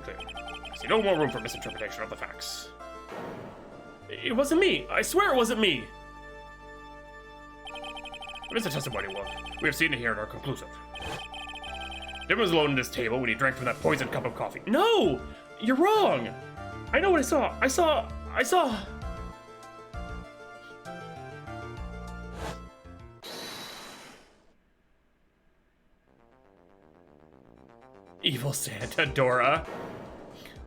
perfectly clear. I see no more room for misinterpretation of the facts. It wasn't me. I swear it wasn't me. What is the testimony we have seen here and are conclusive. Tim was alone at his table when he drank from that poisoned cup of coffee. No! You're wrong! I know what I saw. I saw... Evil Santa, Dora.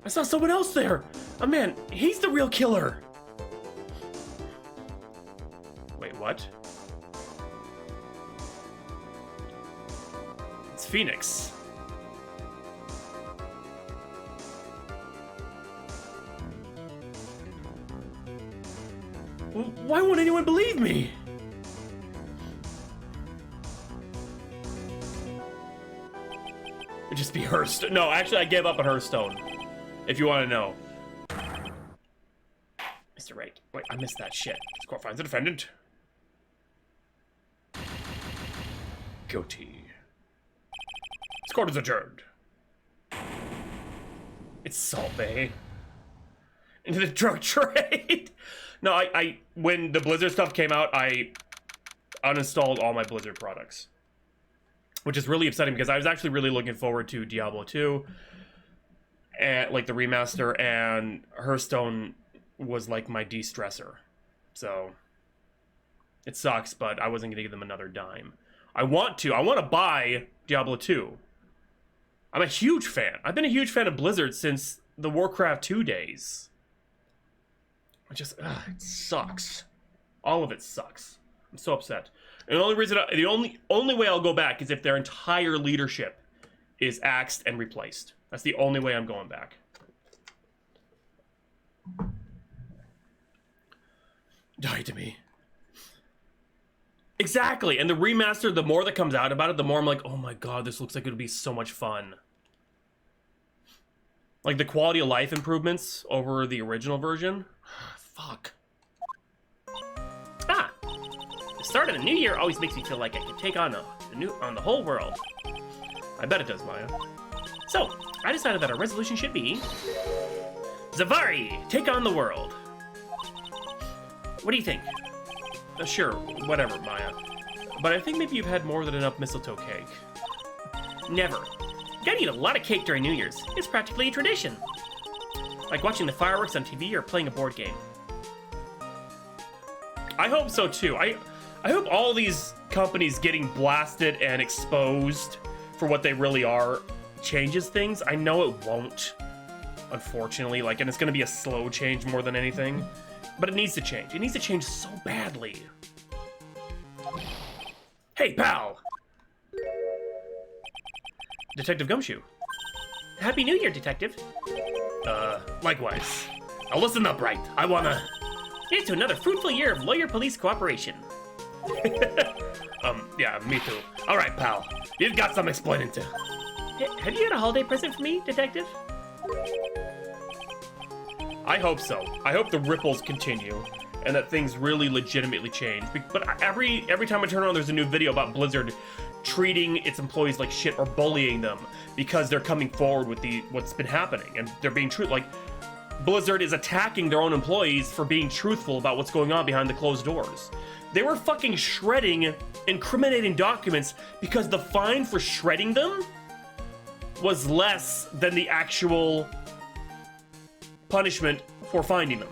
I saw someone else there. A man. He's the real killer. Wait, what? It's Phoenix. Why won't anyone believe me? It'd just be Hearthstone. No, actually, I gave up on Hearthstone. If you want to know. Mr. Wright. Wait, I missed that shit. This court finds the defendant guilty. This court is adjourned. It's Salt Bay. Into the drug trade. No, I when the Blizzard stuff came out, I uninstalled all my Blizzard products. Which is really upsetting because I was actually really looking forward to Diablo 2. And, like, the remaster, and Hearthstone was, like, my de-stressor. So, it sucks, but I wasn't going to give them another dime. I want to buy Diablo 2. I'm a huge fan. I've been a huge fan of Blizzard since the Warcraft 2 days. It sucks. All of it sucks. I'm so upset. And the only reason, the only way I'll go back is if their entire leadership is axed and replaced. That's the only way I'm going back. Die to me. Exactly. And the remaster, the more that comes out about it, the more I'm like, oh my god, this looks like it would be so much fun. Like the quality of life improvements over the original version. Fuck. Ah! The start of the new year always makes me feel like I can take on the whole world. I bet it does, Maya. So, I decided that our resolution should be... Zavari, take on the world. What do you think? Sure, whatever, Maya. But I think maybe you've had more than enough mistletoe cake. Never. You gotta eat a lot of cake during New Year's. It's practically a tradition. Like watching the fireworks on TV or playing a board game. I hope so too. I hope all these companies getting blasted and exposed for what they really are changes things. I know it won't, unfortunately. Like, and it's gonna be a slow change more than anything. But it needs to change. It needs to change so badly. Hey, pal! Detective Gumshoe. Happy New Year, Detective. Likewise. Now listen up, Wright. I wanna... Here's to another fruitful year of lawyer-police cooperation. Yeah, me too. Alright, pal. You've got some explaining to. Have you got a holiday present for me, Detective? I hope so. I hope the ripples continue and that things really legitimately change. But every time I turn around, there's a new video about Blizzard treating its employees like shit or bullying them because they're coming forward with what's been happening and they're being true. Like, Blizzard is attacking their own employees for being truthful about what's going on behind the closed doors. They were fucking shredding incriminating documents because the fine for shredding them was less than the actual punishment for finding them.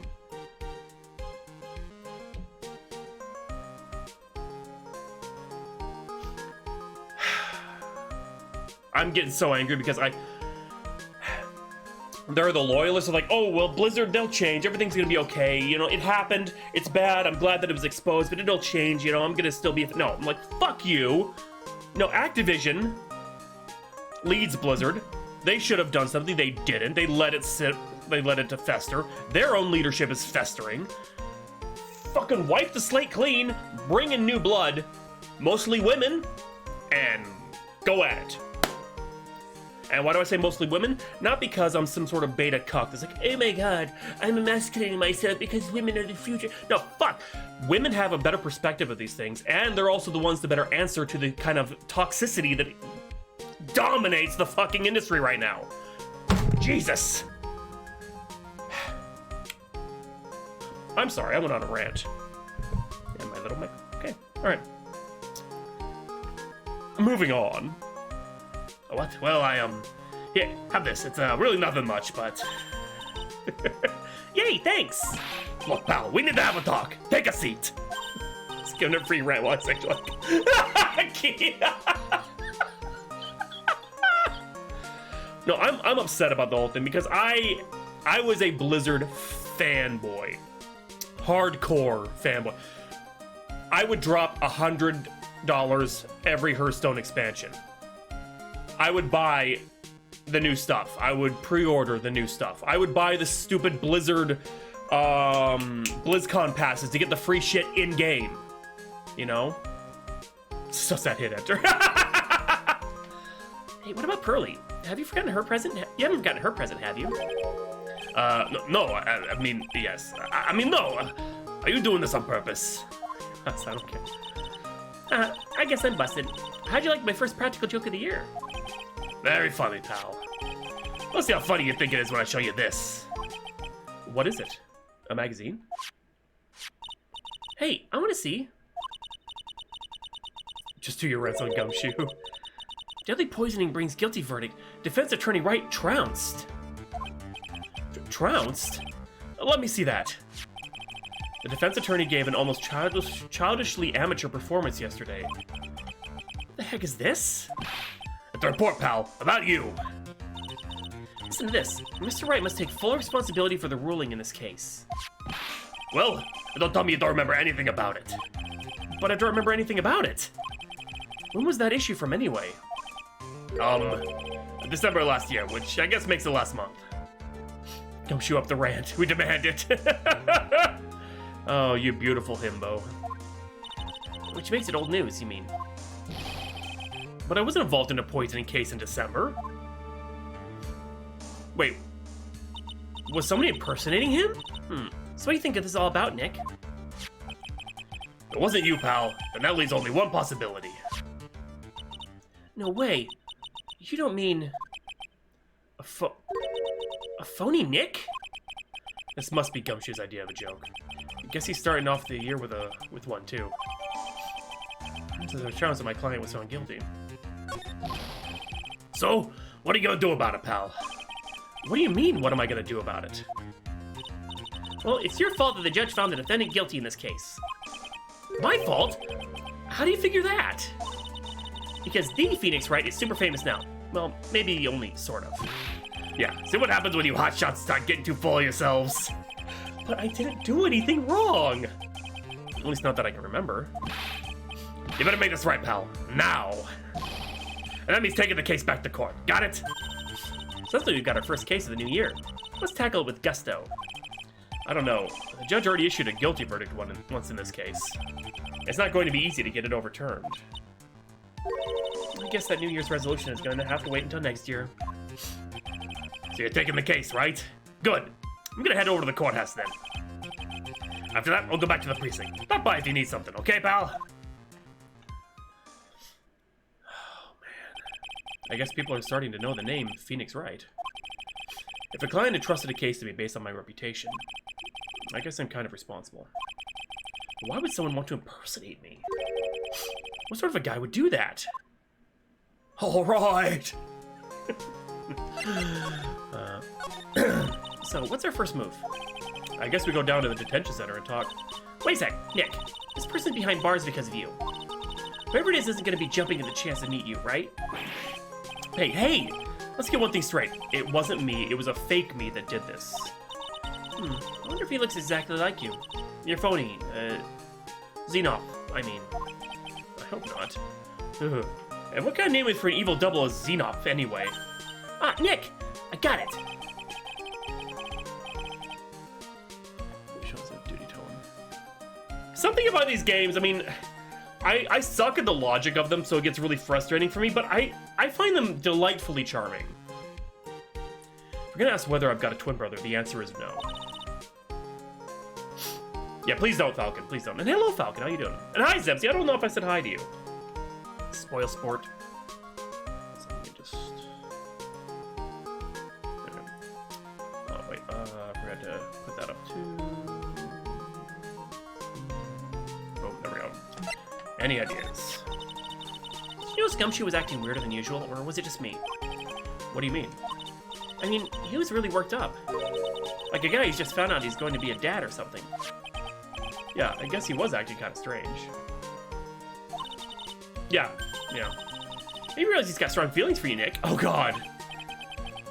I'm getting so angry because they're the loyalists are like, oh, well, Blizzard, they'll change. Everything's gonna be okay. You know, it happened. It's bad. I'm glad that it was exposed, but it'll change. You know, I'm gonna still be... No, I'm like, fuck you. No, Activision leads Blizzard. They should have done something. They didn't. They let it sit. They let it to fester. Their own leadership is festering. Fucking wipe the slate clean. Bring in new blood. Mostly women. And go at it. And why do I say mostly women? Not because I'm some sort of beta cuck that's like, oh my god, I'm emasculating myself because women are the future. No, fuck. Women have a better perspective of these things, and they're also the ones that better answer to the kind of toxicity that dominates the fucking industry right now. Jesus! I'm sorry, I went on a rant. And my little mic. Okay, alright. Moving on. What? Well, yeah, have this. It's really nothing much, but... Yay, thanks! Look, pal, we need to have a talk. Take a seat. Just giving a free rant while I say, like... No, I'm upset about the whole thing because I was a Blizzard fanboy. Hardcore fanboy. I would drop $100 every Hearthstone expansion. I would buy the new stuff. I would pre-order the new stuff. I would buy the stupid Blizzard BlizzCon passes to get the free shit in-game. You know? It's just that hit enter. Hey, what about Pearly? Have you forgotten her present? You haven't forgotten her present, have you? No, I mean, yes. I mean, no. Are you doing this on purpose? I don't care. I guess I'm busted. How'd you like my first practical joke of the year? Very funny, pal. Let's see how funny you think it is when I show you this. What is it? A magazine? Hey, I want to see. Just 2 year rents on Gumshoe. Deadly poisoning brings guilty verdict. Defense attorney Wright trounced. Trounced? Let me see that. The defense attorney gave an almost childishly amateur performance yesterday. What the heck is this? It's a report, pal. About you. Listen to this. Mr. Wright must take full responsibility for the ruling in this case. Well, don't tell me you don't remember anything about it. But I don't remember anything about it. When was that issue from anyway? December last year, which I guess makes it last month. Don't shoot up the rant. We demand it. Oh, you beautiful himbo. Which makes it old news, you mean? But I wasn't involved in a poisoning case in December. Wait. Was somebody impersonating him? So what do you think this is all about, Nick? It wasn't you, pal. And that leaves only one possibility. No way. You don't mean... a phony Nick? This must be Gumshoe's idea of a joke. I guess he's starting off the year with one, too. Since there's a chance that my client was found guilty. So, what are you gonna do about it, pal? What do you mean, what am I gonna do about it? Well, it's your fault that the judge found the defendant guilty in this case. My fault? How do you figure that? Because the Phoenix Wright is super famous now. Well, maybe only sort of. Yeah, see what happens when you hotshots start getting too full of yourselves. But I didn't do anything wrong. At least not that I can remember. You better make this right, pal. Now. And that means taking the case back to court. Got it? Sounds like we've got our first case of the new year. Let's tackle it with gusto. I don't know. The judge already issued a guilty verdict once in this case. It's not going to be easy to get it overturned. I guess that New Year's resolution is going to have to wait until next year. So you're taking the case, right? Good. I'm going to head over to the courthouse then. After that, we'll go back to the precinct. Stop by if you need something, okay, pal? Oh, man. I guess people are starting to know the name Phoenix Wright. If a client entrusted a case to me based on my reputation, I guess I'm kind of responsible. Why would someone want to impersonate me? What sort of a guy would do that? All right. So, what's our first move? I guess we go down to the detention center and talk. Wait a sec, Nick. This person's behind bars because of you. Whoever it is isn't going to be jumping at the chance to meet you, right? Hey! Let's get one thing straight. It wasn't me. It was a fake me that did this. I wonder if he looks exactly like you. You're phony. Xenoph, I mean. I hope not. Ugh. And what kind of name is for an evil double is Xenoph, anyway? Ah, Nick! I got it! Shows up duty tone. Something about these games, I mean, I suck at the logic of them, so it gets really frustrating for me, but I find them delightfully charming. If you're gonna ask whether I've got a twin brother, the answer is no. Yeah, please don't, Falcon. Please don't. And hello, Falcon. How you doing? And hi, Zebsy. I don't know if I said hi to you. Spoil sport. So let me just... had to put that up too. Oh, there we go. Any ideas? You know, Scumshoe was acting weirder than usual, or was it just me? What do you mean? I mean, he was really worked up. Like a guy who's just found out he's going to be a dad or something. Yeah, I guess he was acting kind of strange. Yeah. He realized he's got strong feelings for you, Nick. Oh god.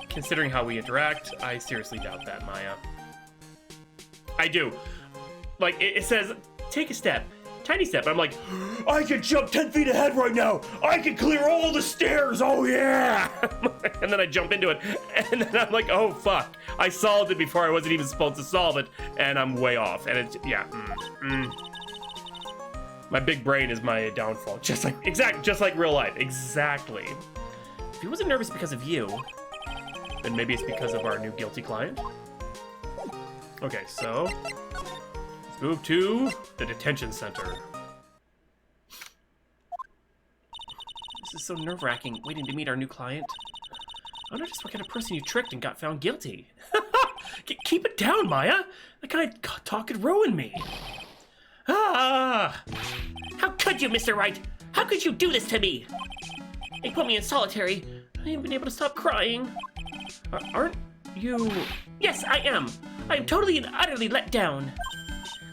Considering how we interact, I seriously doubt that, Maya. I do. Like, it says, take a step. Tiny step. I'm like, I can jump 10 feet ahead right now. I can clear all the stairs. Oh, yeah. And then I jump into it. And then I'm like, oh, fuck. I solved it before I wasn't even supposed to solve it. And I'm way off. And it's, yeah. My big brain is my downfall. Just like real life. Exactly. If he wasn't nervous because of you, then maybe it's because of our new guilty client. Okay, so let's move to the detention center. this is so nerve-wracking, waiting to meet our new client. I wonder just what kind of person you tricked and got found guilty. Keep it down, Maya. That kind of talk could ruin me. Ah! How could you, Mr. Wright? How could you do this to me? They put me in solitary. I haven't been able to stop crying. Aren't you... Yes, I am. I am totally and utterly let down.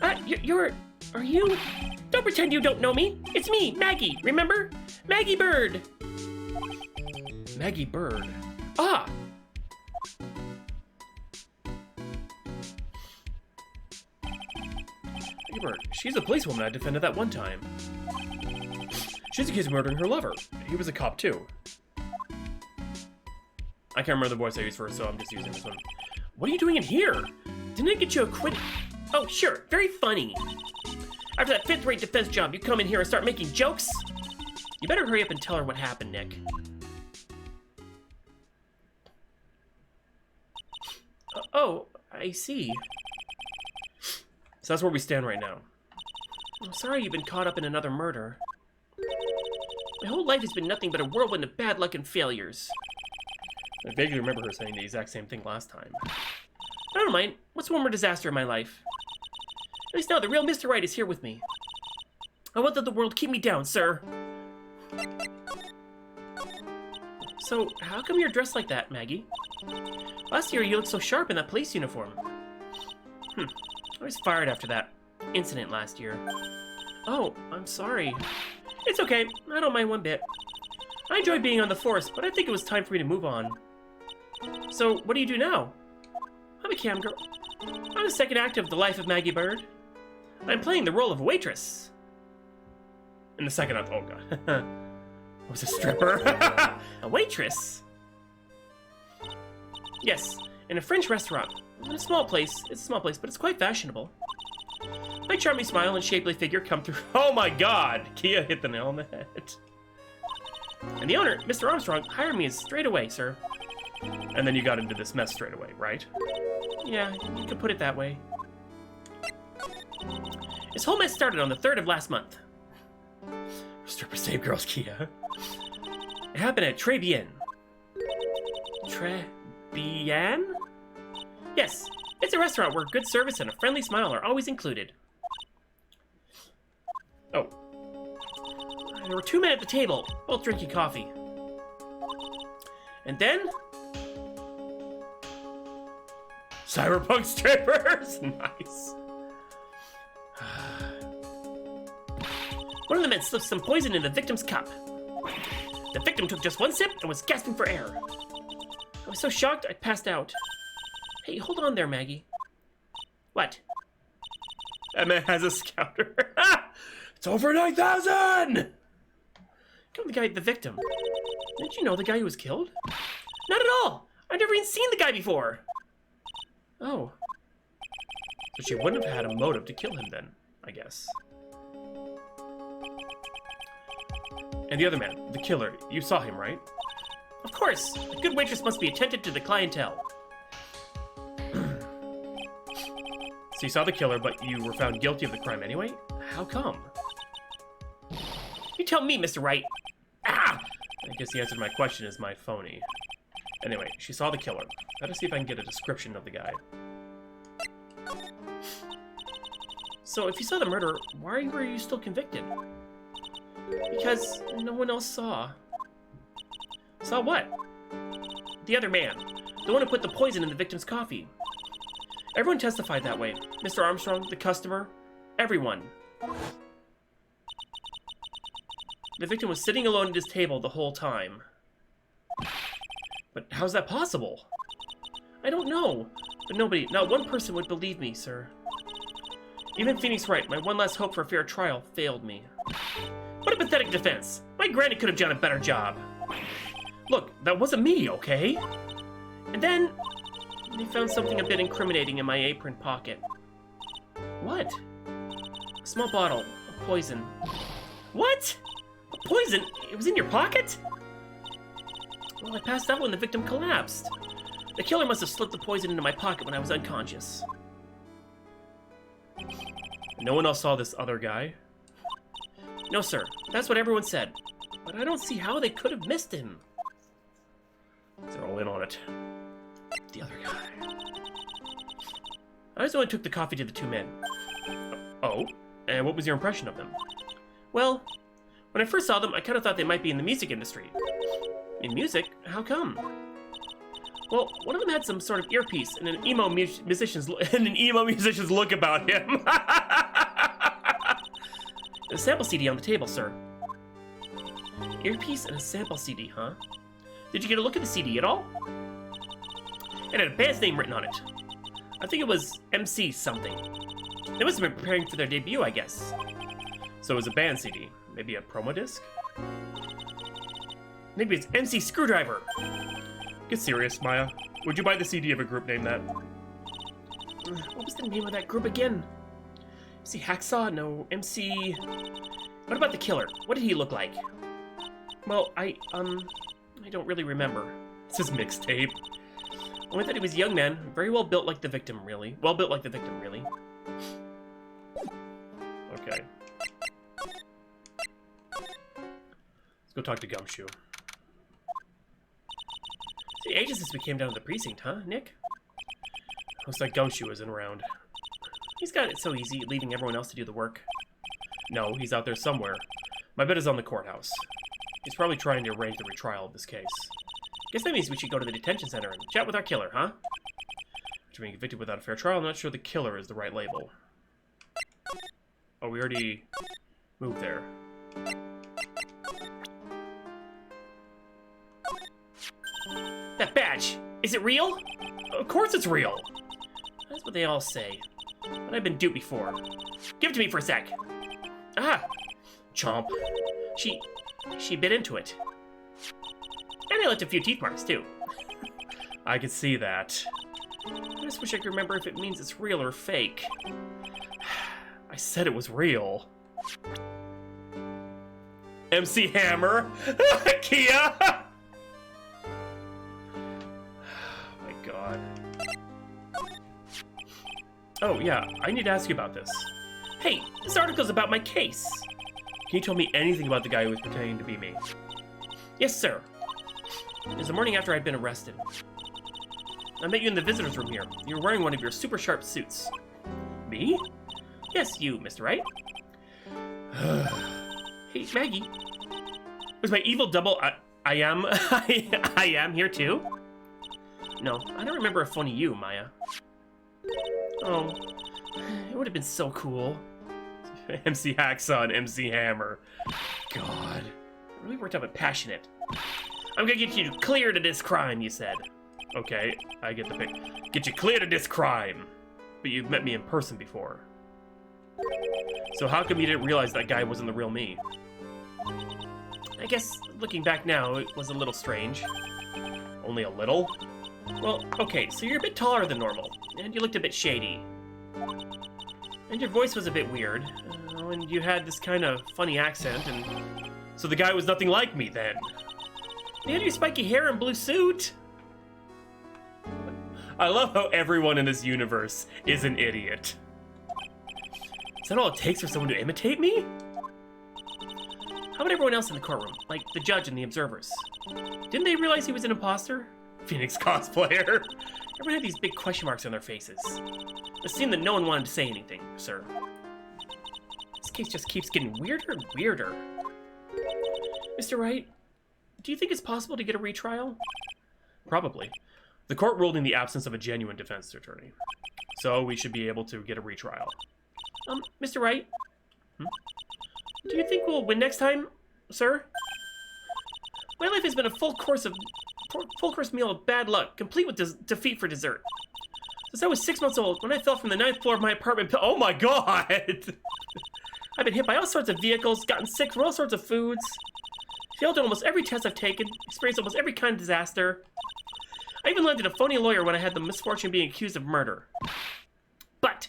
Are you? Don't pretend you don't know me. It's me, Maggey, remember? Maggey Byrde. Maggey Byrde. Ah! Maggey Byrde. She's a policewoman I defended that one time. She's accused of murdering her lover. He was a cop, too. I can't remember the voice I used first, so I'm just using this one. What are you doing in here? Didn't I get you acquitted? Oh, sure. Very funny. After that fifth-rate defense job, you come in here and start making jokes? You better hurry up and tell her what happened, Nick. Oh, I see. So that's where we stand right now. I'm sorry you've been caught up in another murder. My whole life has been nothing but a whirlwind of bad luck and failures. I vaguely remember her saying the exact same thing last time. I don't mind. What's one more disaster in my life? At least now the real Mr. Wright is here with me. I won't let the world keep me down, sir. So, how come you're dressed like that, Maggey? Last year you looked so sharp in that police uniform. I was fired after that incident last year. Oh, I'm sorry. It's okay. I don't mind one bit. I enjoy being on the force, but I think it was time for me to move on. So, what do you do now? I'm a cam girl. I'm the second act of The Life of Maggey Byrde. I'm playing the role of a waitress. In the second act, oh god. I was a stripper. A waitress? Yes, in a French restaurant. In a small place. It's a small place, but it's quite fashionable. My charming smile and shapely figure come through. Oh my god! Kia hit the nail on the head. And the owner, Mr. Armstrong, hired me straight away, sir. And then you got into this mess straight away, right? Yeah, you could put it that way. This whole mess started on the 3rd of last month. Stripper save girls, Kia. It happened at Trebian. Trebian? Yes, it's a restaurant where good service and a friendly smile are always included. Oh. There were 2 men at the table, both drinking coffee. And then... Cyberpunk strippers! Nice. One of the men slipped some poison in the victim's cup. The victim took just 1 sip and was gasping for air. I was so shocked I passed out. Hey, hold on there, Maggey. What? That man has a scouter. It's over 9,000! Come the guy, the victim. Didn't you know the guy who was killed? Not at all! I've never even seen the guy before! Oh. So she wouldn't have had a motive to kill him then, I guess. And the other man, the killer, you saw him, right? Of course! A good waitress must be attentive to the clientele. So you saw the killer, but you were found guilty of the crime anyway? How come? You tell me, Mr. Wright. Ah! I guess the answer to my question is my phony. Anyway, she saw the killer. Let us see if I can get a description of the guy. So if you saw the murder, why were you still convicted? Because no one else saw. Saw what? The other man. The one who put the poison in the victim's coffee. Everyone testified that way. Mr. Armstrong, the customer, everyone. The victim was sitting alone at his table the whole time. But how's that possible? I don't know. But nobody, not one person would believe me, sir. Even Phoenix Wright, my one last hope for a fair trial, failed me. What a pathetic defense. My granny could have done a better job. Look, that wasn't me, okay? And then, they found something a bit incriminating in my apron pocket. What? A small bottle of poison. What? A poison? It was in your pocket? Well, I passed out when the victim collapsed. The killer must have slipped the poison into my pocket when I was unconscious. No one else saw this other guy? No, sir. That's what everyone said. But I don't see how they could have missed him. They're all in on it. The other guy. I was the one who took the coffee to the two men. Oh? And what was your impression of them? Well, when I first saw them, I kind of thought they might be in the music industry. In music? How come? Well, one of them had some sort of earpiece and an emo musician's look about him. A sample CD on the table, sir. Earpiece and a sample CD, huh? Did you get a look at the CD at all? It had a band's name written on it. I think it was MC something. They must have been preparing for their debut, I guess. So it was a band CD. Maybe a promo disc? Maybe it's MC Screwdriver. Get serious, Maya. Would you buy the CD of a group named that? What was the name of that group again? MC Hacksaw? No, MC... What about the killer? What did he look like? Well, I don't really remember. It's his mixtape. Only that he was a young man, very well built like the victim, really. Well built like the victim, really. Okay. Let's go talk to Gumshoe. See, ages since we came down to the precinct, huh, Nick? Looks like Gumshoe isn't around. He's got it so easy, leaving everyone else to do the work. No, he's out there somewhere. My bet is on the courthouse. He's probably trying to arrange the retrial of this case. Guess that means we should go to the detention center and chat with our killer, huh? After being convicted without a fair trial, I'm not sure the killer is the right label. Oh, we already moved there. That badge! Is it real? Of course it's real! That's what they all say. But I've been duped before. Give it to me for a sec. Ah! Chomp. She bit into it. And I left a few teeth marks, too. I could see that. I just wish I could remember if it means it's real or fake. I said it was real. MC Hammer! Kia! Oh my god. Oh, yeah, I need to ask you about this. Hey, this article's about my case. Can you tell me anything about the guy who was pretending to be me? Yes, sir. It was the morning after I'd been arrested. I met you in the visitor's room here. You were wearing one of your super sharp suits. Me? Yes, you, Mr. Wright. Hey, Maggie. Was my evil double... I am... I am here too? No, I don't remember a phony you, Maya. Oh, it would have been so cool. MC Hacksaw and MC Hammer. God. Really worked up and passionate. I'm gonna get you cleared of this crime, you said. Okay, I get the pic. Get you cleared of this crime. But you've met me in person before. So how come you didn't realize that guy wasn't the real me? I guess, looking back now, it was a little strange. Only a little? Well, okay, so you're a bit taller than normal, and you looked a bit shady. And your voice was a bit weird, and you had this kind of funny accent, and... So the guy was nothing like me, then? You had your spiky hair and blue suit. I love how everyone in this universe is an idiot. Is that all it takes for someone to imitate me? How about everyone else in the courtroom, like the judge and the observers? Didn't they realize he was an imposter? Phoenix cosplayer. Everyone had these big question marks on their faces. It seemed that no one wanted to say anything, sir. case just keeps getting weirder and weirder. Mr. Wright, do you think it's possible to get a retrial? Probably. The court ruled in the absence of a genuine defense attorney. So we should be able to get a retrial. Mr. Wright? Do you think we'll win next time, sir? My life has been a full course meal of bad luck, complete with defeat for dessert. Since I was 6 months old, when I fell from the 9th floor of my apartment. Oh my god! I've been hit by all sorts of vehicles, gotten sick from all sorts of foods, failed at almost every test I've taken, experienced almost every kind of disaster. I even landed a phony lawyer when I had the misfortune of being accused of murder. But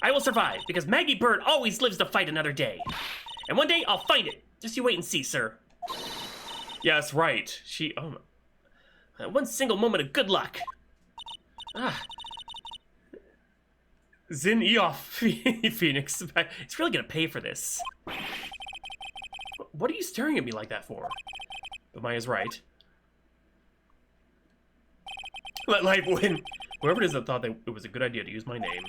I will survive, because Maggey Byrde always lives to fight another day. And one day, I'll find it. Just you wait and see, sir. Yes, right. One single moment of good luck. Zin Eoff Phoenix. It's really gonna pay for this. What are you staring at me like that for? But Maya's right. Let life win. Whoever it is that thought that it was a good idea to use my name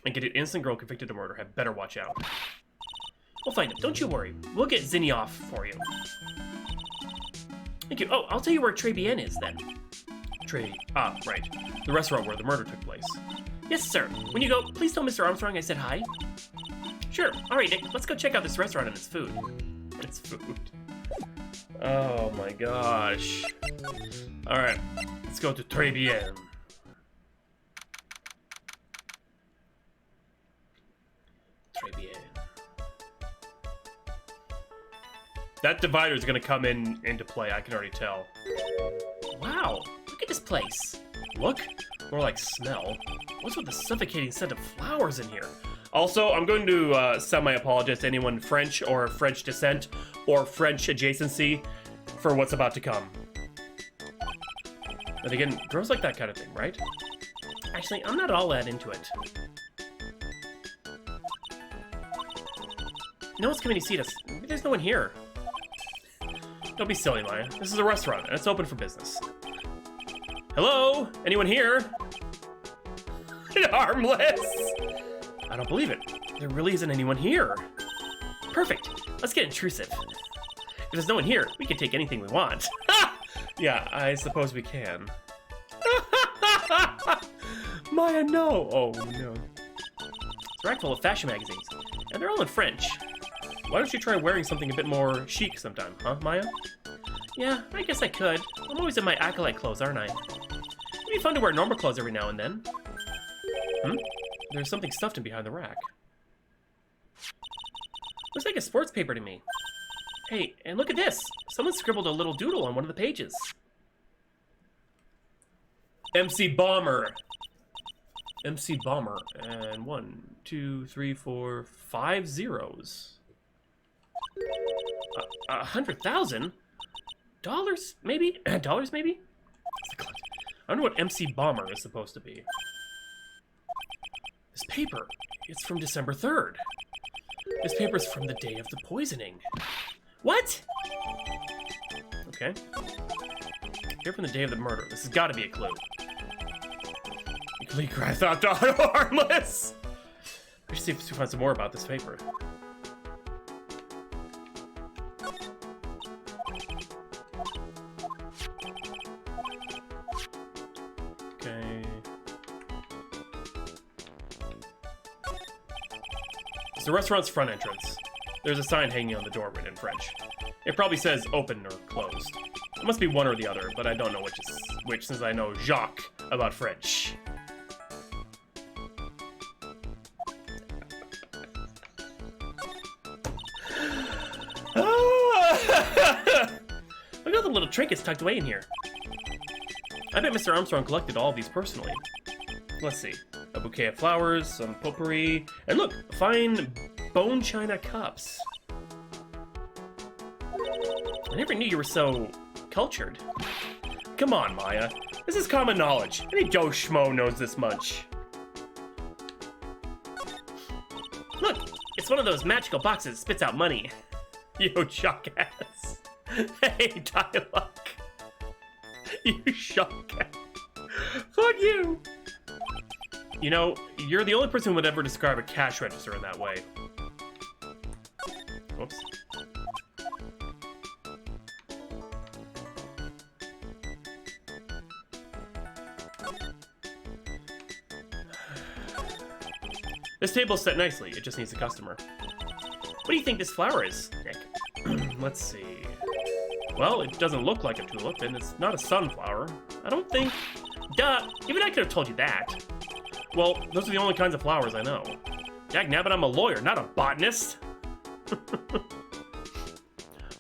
and get an innocent girl convicted of murder had better watch out. We'll find him. Don't you worry. We'll get Zinni off for you. Thank you. Oh, I'll tell you where Trebian is then. Right. The restaurant where the murder took place. Yes, sir. When you go, please tell Mr. Armstrong I said hi. Sure. All right, Nick. Let's go check out this restaurant and its food. It's food. Oh my gosh. All right. Let's go to Trebian. That divider is going to come into play, I can already tell. Wow, look at this place. Look? More like smell. What's with the suffocating scent of flowers in here? Also, I'm going to semi-apologize to anyone French or French descent or French adjacency for what's about to come. But again, girls like that kind of thing, right? Actually, I'm not all that into it. No one's coming to see us. Maybe there's no one here. Don't be silly, Maya. This is a restaurant, and it's open for business. Hello? Anyone here? Harmless! I don't believe it. There really isn't anyone here. Perfect. Let's get intrusive. If there's no one here, we can take anything we want. Yeah, I suppose we can. Maya, no! Oh, no. It's a rack full of fashion magazines, and they're all in French. Why don't you try wearing something a bit more chic sometime, huh, Maya? Yeah, I guess I could. I'm always in my acolyte clothes, aren't I? It'd be fun to wear normal clothes every now and then. There's something stuffed in behind the rack. Looks like a sports paper to me. Hey, and look at this. Someone scribbled a little doodle on one of the pages. MC Bomber. MC Bomber. And 1, 2, 3, 4, 5 zeros. 100,000? $? Maybe? $? Maybe? I wonder what MC Bomber is supposed to be. This paper, it's from December 3rd. This paper's from the day of the poisoning. What? Okay. Here from the day of the murder. This has got to be a clue. Grand Theft Auto harmless! I should see if we can find some more about this paper. Okay. It's the restaurant's front entrance. There's a sign hanging on the door written in French. It probably says open or closed. It must be one or the other, but I don't know which is which since I know Jacques about French. Look at all the little trinkets tucked away in here. I bet Mr. Armstrong collected all of these personally. Let's see. A bouquet of flowers, some potpourri, and look, fine bone china cups. I never knew you were so cultured. Come on, Maya. This is common knowledge. Any Joe Schmo knows this much. Look, it's one of those magical boxes that spits out money. Yo, jackass. Hey, Dialogue. You jackass. Fuck you. You know, you're the only person who would ever describe a cash register in that way. Whoops. This table's set nicely. It just needs a customer. What do you think this flower is, Nick? Let's see. Well, it doesn't look like a tulip, and it's not a sunflower. I don't think... Duh! Even I could have told you that. Well, those are the only kinds of flowers I know. Dagnabbit, I'm a lawyer, not a botanist.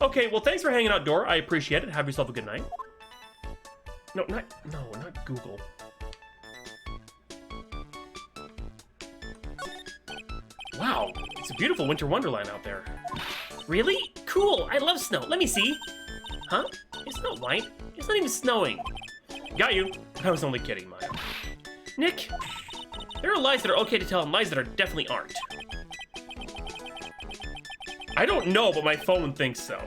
Okay, well, thanks for hanging out, Dora. I appreciate it. Have yourself a good night. No, not Google. Wow, it's a beautiful winter wonderland out there. Really? Cool! I love snow. Let me see. Huh? It's not white. It's not even snowing. Got you. I was only kidding, Maya. Nick, there are lies that are okay to tell and lies that are definitely aren't. I don't know, but my phone thinks so.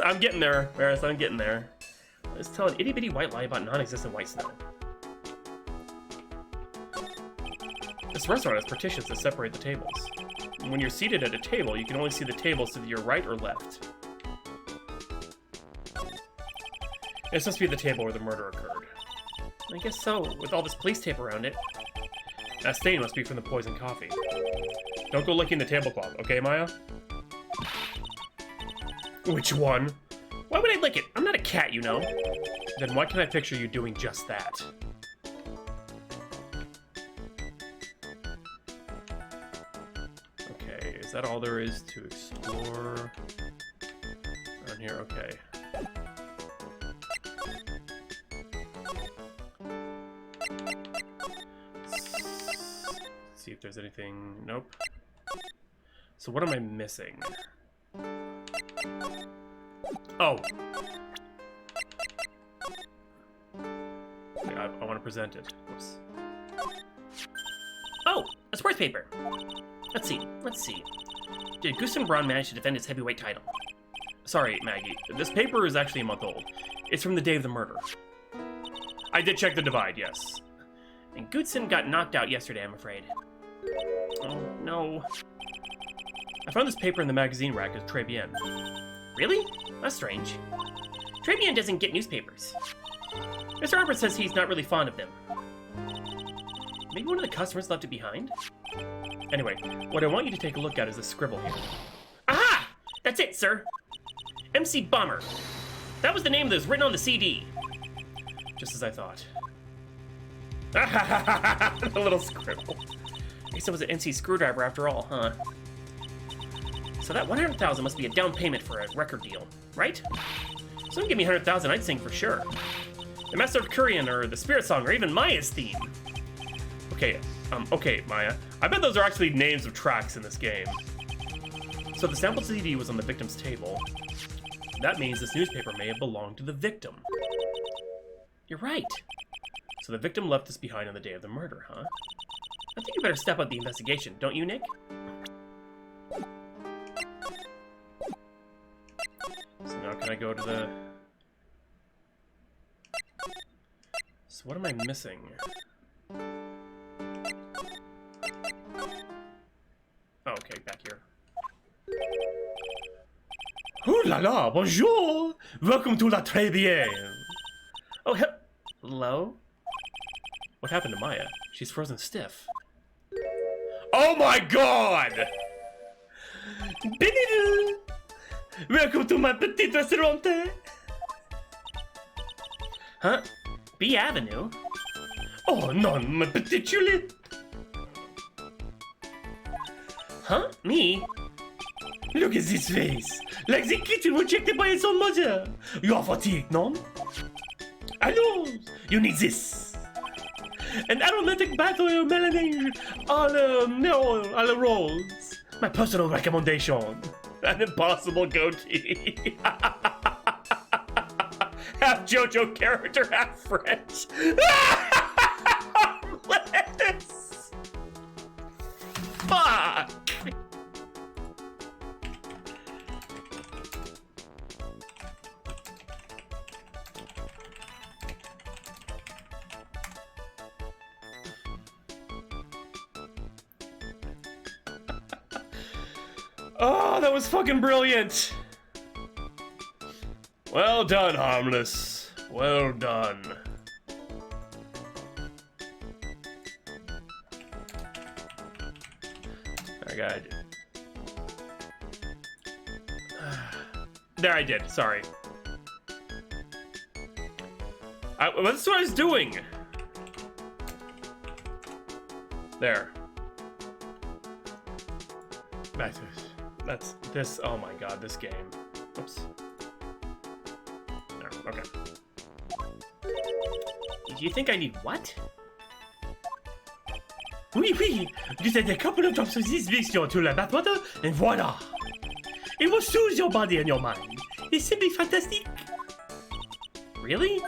I'm getting there, Ferris. I'm getting there. Let's tell an itty-bitty white lie about non-existent white snow. This restaurant has partitions that separate the tables. When you're seated at a table, you can only see the tables to your right or left. It's supposed to be the table where the murder occurred. I guess so, with all this police tape around it. That stain must be from the poisoned coffee. Don't go licking the tablecloth, okay, Maya? Which one? Why would I lick it? I'm not a cat, you know. Then why can I picture you doing just that? Okay, is that all there is to explore around here? Okay. See if there's anything. Nope. So what am I missing? Oh. Okay, I want to present it. Oops. Oh, a sports paper. Let's see. Did Gustav Braun manage to defend his heavyweight title? Sorry, Maggie. This paper is actually a month old. It's from the day of the murder. I did check the divide, yes. And Gutsen got knocked out yesterday, I'm afraid. Oh, no. I found this paper in the magazine rack of Trebian. Really? That's strange. Trebian doesn't get newspapers. Mr. Arbor says he's not really fond of them. Maybe one of the customers left it behind? Anyway, what I want you to take a look at is the scribble here. Aha! That's it, sir. MC Bomber. That was the name that was written on the CD. Just as I thought. A little scribble. I guess it was an NC Screwdriver after all, huh? So that 100,000 must be a down payment for a record deal, right? Someone give me 100,000, I'd sing for sure. The Master of Korean, or the Spirit Song, or even Maya's theme. Okay, Maya. I bet those are actually names of tracks in this game. So the sample CD was on the victim's table. That means this newspaper may have belonged to the victim. You're right. So the victim left this behind on the day of the murder, huh? I think you better step up the investigation, don't you, Nick? So now can I go to the... So what am I missing? Oh, okay, back here. Ooh la la, bonjour! Welcome to la Trebian! Oh, hello? What happened to Maya? She's frozen stiff. Oh my god! Welcome to my petit restaurant! Huh? B Avenue? Oh non, ma petite Juliette! Huh? Me? Look at this face! Like the kitten rejected by its own mother! You are fatigued, no? Alors, you need this! An aromatic bath oil melanine à la rose. My personal recommendation. An impossible goatee. Half JoJo character, half French. Lettuce. Fuck! Oh, that was fucking brilliant. Well done, Harmless. Well done. I got it. There, I did. Sorry. That's what I was doing. There. Back to this. That's this. Oh my god, this game. Oops. There. Okay. Do you think I need what? Oui, oui, you take a couple of drops of this mixture to the bathwater, and voila! It will soothe your body and your mind. It's simply fantastic. Really?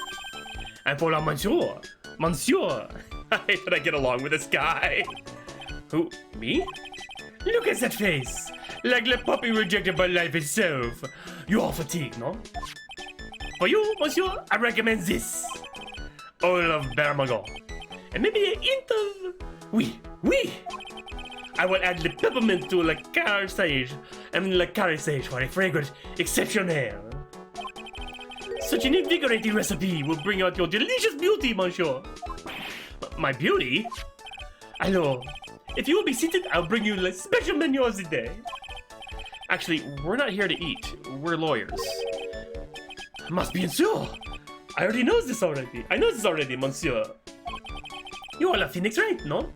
And for la monsieur, monsieur, I hate that I get along with this guy. Who? Me? look at that face. Like the puppy rejected by life itself. You are fatigued, no? For you, monsieur, I recommend this. Oil of bergamot. And maybe a hint of... Oui, oui! I will add the peppermint to le caressage, and le caressage for a fragrance exceptionnel. Such an invigorating recipe will bring out your delicious beauty, monsieur. My beauty? Alors, if you will be seated, I'll bring you the special menu of the day. Actually, we're not here to eat. We're lawyers. Must be sûr. I already know this already. I know this already, monsieur. You are La Phoenix, right? No?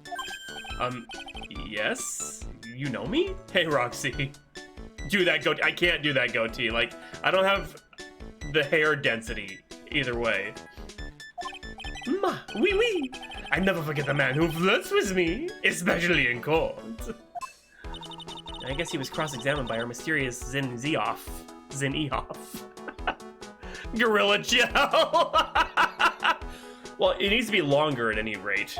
Yes? You know me? Hey, Roxy. Do that goatee. I can't do that goatee. Like, I don't have the hair density either way. Ma, oui, oui. I never forget the man who flirts with me, especially in court. I guess he was cross-examined by our mysterious Zen Eoff. Gorilla gel. Well, it needs to be longer at any rate.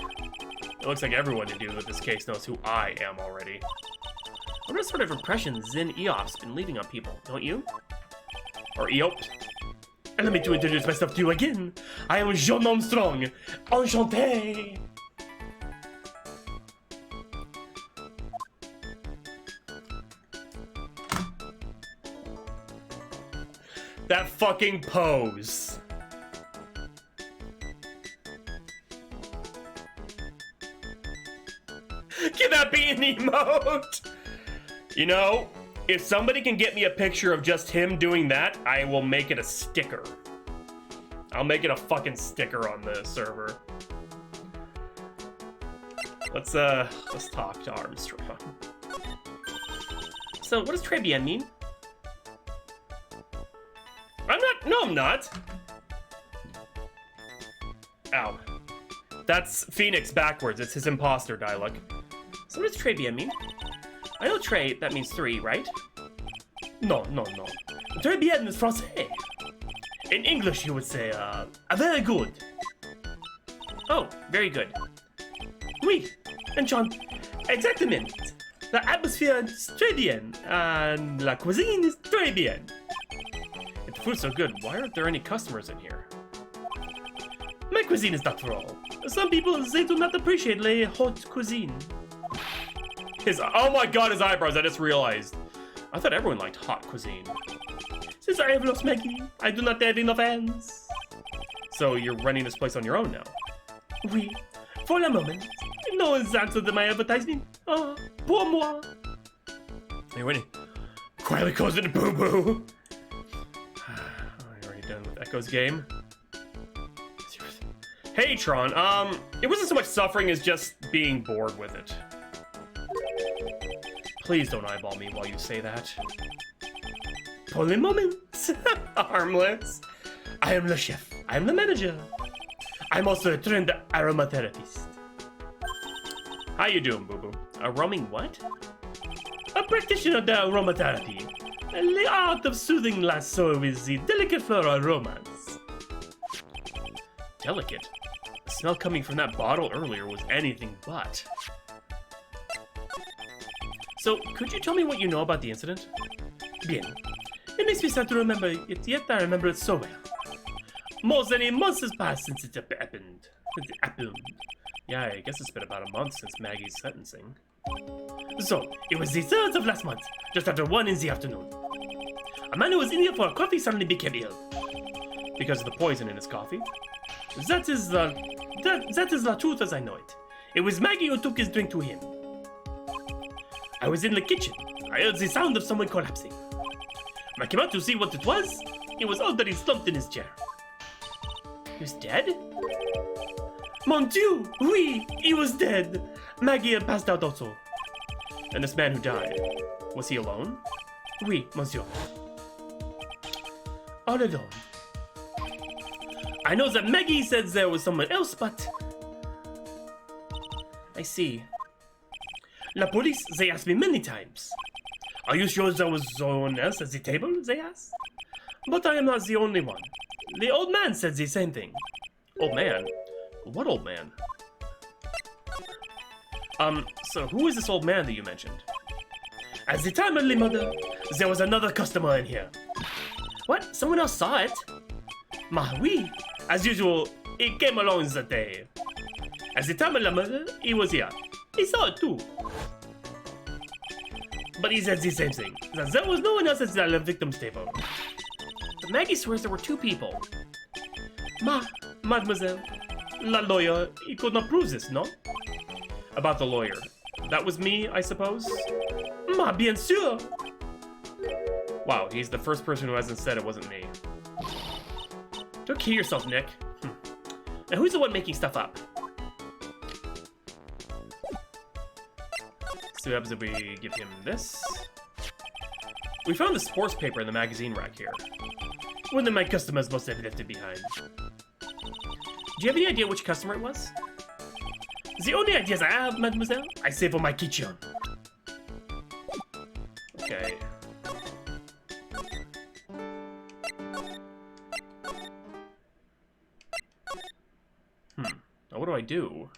It looks like everyone to do with this case knows who I am already. I wonder what sort of impression Zen Eoff's been leaving on people, don't you? Or Eop. Allow me to introduce myself to you again. I am Jean Armstrong. Enchanté. That fucking pose. Can that be an emote? You know, if somebody can get me a picture of just him doing that, I will make it a sticker. I'll make it a fucking sticker on the server. Let's talk to Armstrong. So, what does Trebian mean? I'm not. Ow. That's Phoenix backwards. It's his imposter dialogue. So what does Trebian mean? I know Tre, that means 3, right? No. Très bien is français. In English, you would say, very good. Oh, very good. Oui, enchant. Exactement. The atmosphere is très bien, and la cuisine is très bien. If the food's so good, why aren't there any customers in here? My cuisine is not for all. Some people, they do not appreciate la haute cuisine. Oh my god, his eyebrows, I just realized. I thought everyone liked hot cuisine. Since I have lost Maggey, I do not have enough hands. So you're running this place on your own now? Oui, for the moment. No one's answered my advertisement. Ah, pour moi. Hey, Winnie. Quietly goes into boo-boo. Are you done with Echo's game? Hey, Tron. It wasn't so much suffering as just being bored with it. Please don't eyeball me while you say that. For the moment. Harmless. I am the chef. I am the manager. I'm also a trained aromatherapist. How you doing, boo-boo? A roaming what? A practitioner of the aromatherapy. The art of soothing la soul with the delicate floral aromas. Delicate? The smell coming from that bottle earlier was anything but. So, could you tell me what you know about the incident? Bien. It makes me sad to remember it, yet I remember it so well. More than a month has passed since it happened. Yeah, I guess it's been about a month since Maggie's sentencing. So, it was the 3rd of last month, just after 1 in the afternoon. A man who was in here for coffee suddenly became ill. Because of the poison in his coffee. That is the truth as I know it. It was Maggey who took his drink to him. I was in the kitchen. I heard the sound of someone collapsing. When I came out to see what it was already slumped in his chair. He was dead? Mon Dieu! Oui! He was dead! Maggey had passed out also. And this man who died, was he alone? Oui, monsieur. All alone. I know that Maggey said there was someone else, but... I see. La police, they asked me many times. Are you sure there was someone else at the table, they asked? But I am not the only one. The old man said the same thing. Old man? What old man? So who is this old man that you mentioned? At the time, early mother, there was another customer in here. What? Someone else saw it? Oui. As usual, it came along that day. At the time, la mother, he was here. He saw it too. But he said the same thing, that there was no one else at the victim's table. But Maggey swears there were 2 people. Mademoiselle, la lawyer, he could not prove this, no? About the lawyer. That was me, I suppose? Bien sûr. Wow, he's the first person who hasn't said it wasn't me. Don't kill yourself, Nick. Now who's the one making stuff up? So what happens if we give him this? We found the sports paper in the magazine rack here. One of my customers must have left it behind. Do you have any idea which customer it was? The only ideas I have, mademoiselle, I save for my kitchen. Okay. Now what do I do?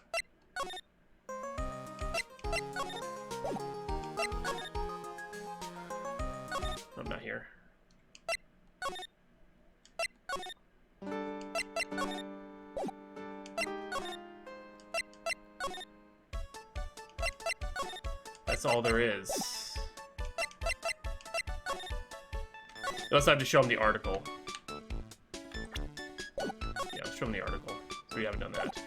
I'm not here. That's all there is. Unless I have to show him the article. Yeah, let's show him the article. So we haven't done that.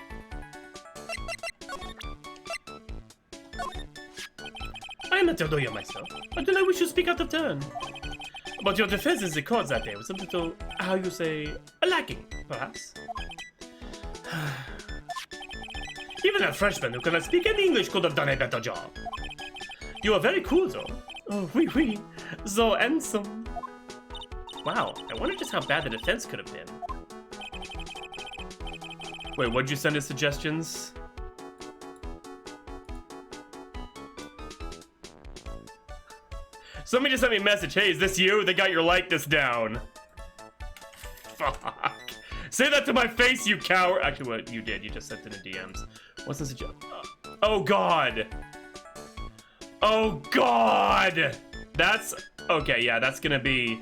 I am not a lawyer myself, but then I wish to speak out of turn. But your defense in the court that day was a little, how you say, lacking, perhaps. Even a Frenchman who cannot speak any English could have done a better job. You are very cool, though. Oh, oui. So handsome. Wow, I wonder just how bad the defense could have been. Wait, what'd you send as suggestions? Somebody just sent me a message. Hey, is this you? They got your likeness down. Fuck. Say that to my face, you coward. Actually, what you did, you just sent it in DMs. What's the suggestion? Oh, God. Oh, God. That's... Okay, yeah, that's gonna be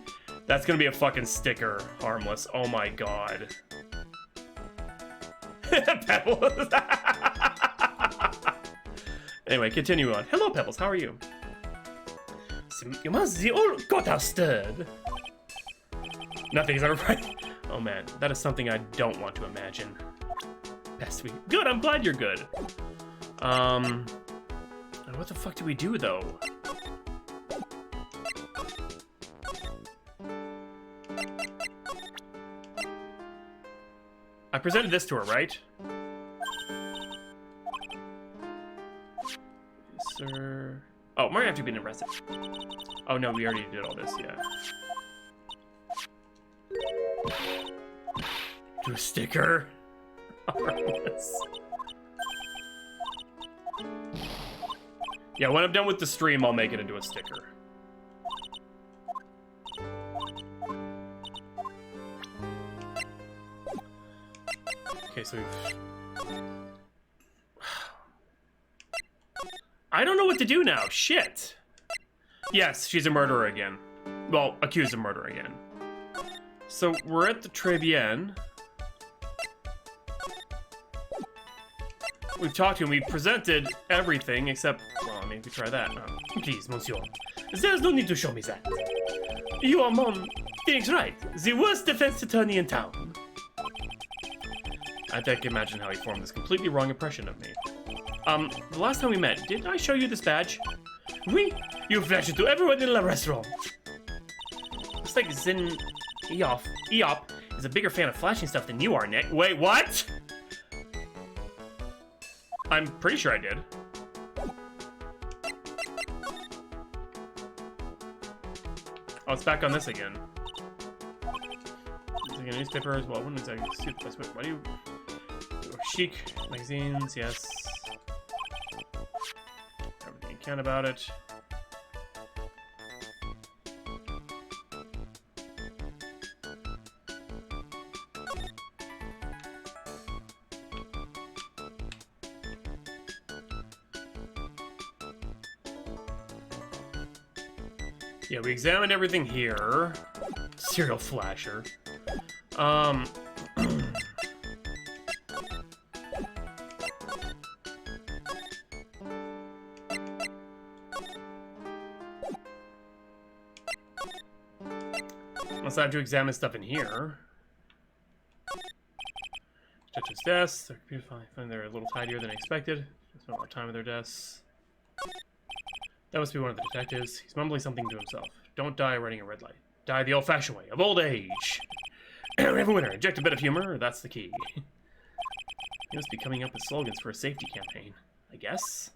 a fucking sticker. Harmless. Oh, my God. Pebbles. Anyway, continue on. Hello, Pebbles. How are you? You must the old got us stirred. Nothing is ever right. Oh man, that is something I don't want to imagine. Best we good. I'm glad you're good. What the fuck do we do though? I presented this to her, right? Sir. Oh, Mario after being arrested. Oh no, we already did all this, yeah. Do a sticker. Yeah, when I'm done with the stream, I'll make it into a sticker. Okay, so we've... I don't know what to do now. Shit. Yes, she's a murderer again. Well, accused of murder again. So we're at the Trebian. We've talked to him. We presented everything except... Hold on. me. We try that. Oh. Please, monsieur. There's no need to show me that. You are Mon Phoenix Wright, the worst defense attorney in town. I think I can imagine how he formed this completely wrong impression of me. The last time we met, did I show you this badge? Oui, you flash it to everyone in the restaurant. Looks like Eop is a bigger fan of flashing stuff than you are, Nick. Wait, what? I'm pretty sure I did. Oh, it's back on this again. Like a newspaper as well. When is that? Why do you... Chic magazines, yes. Everything you can about it. Yeah, we examined everything here. Serial flasher. Must have to examine stuff in here. Detective's desk. They're beautiful. They're a little tidier than I expected. Spent more time at their desks. That must be one of the detectives. He's mumbling something to himself. Don't die running a red light. Die the old-fashioned way, of old age. We have a winner. Inject a bit of humor. That's the key. He must be coming up with slogans for a safety campaign, I guess.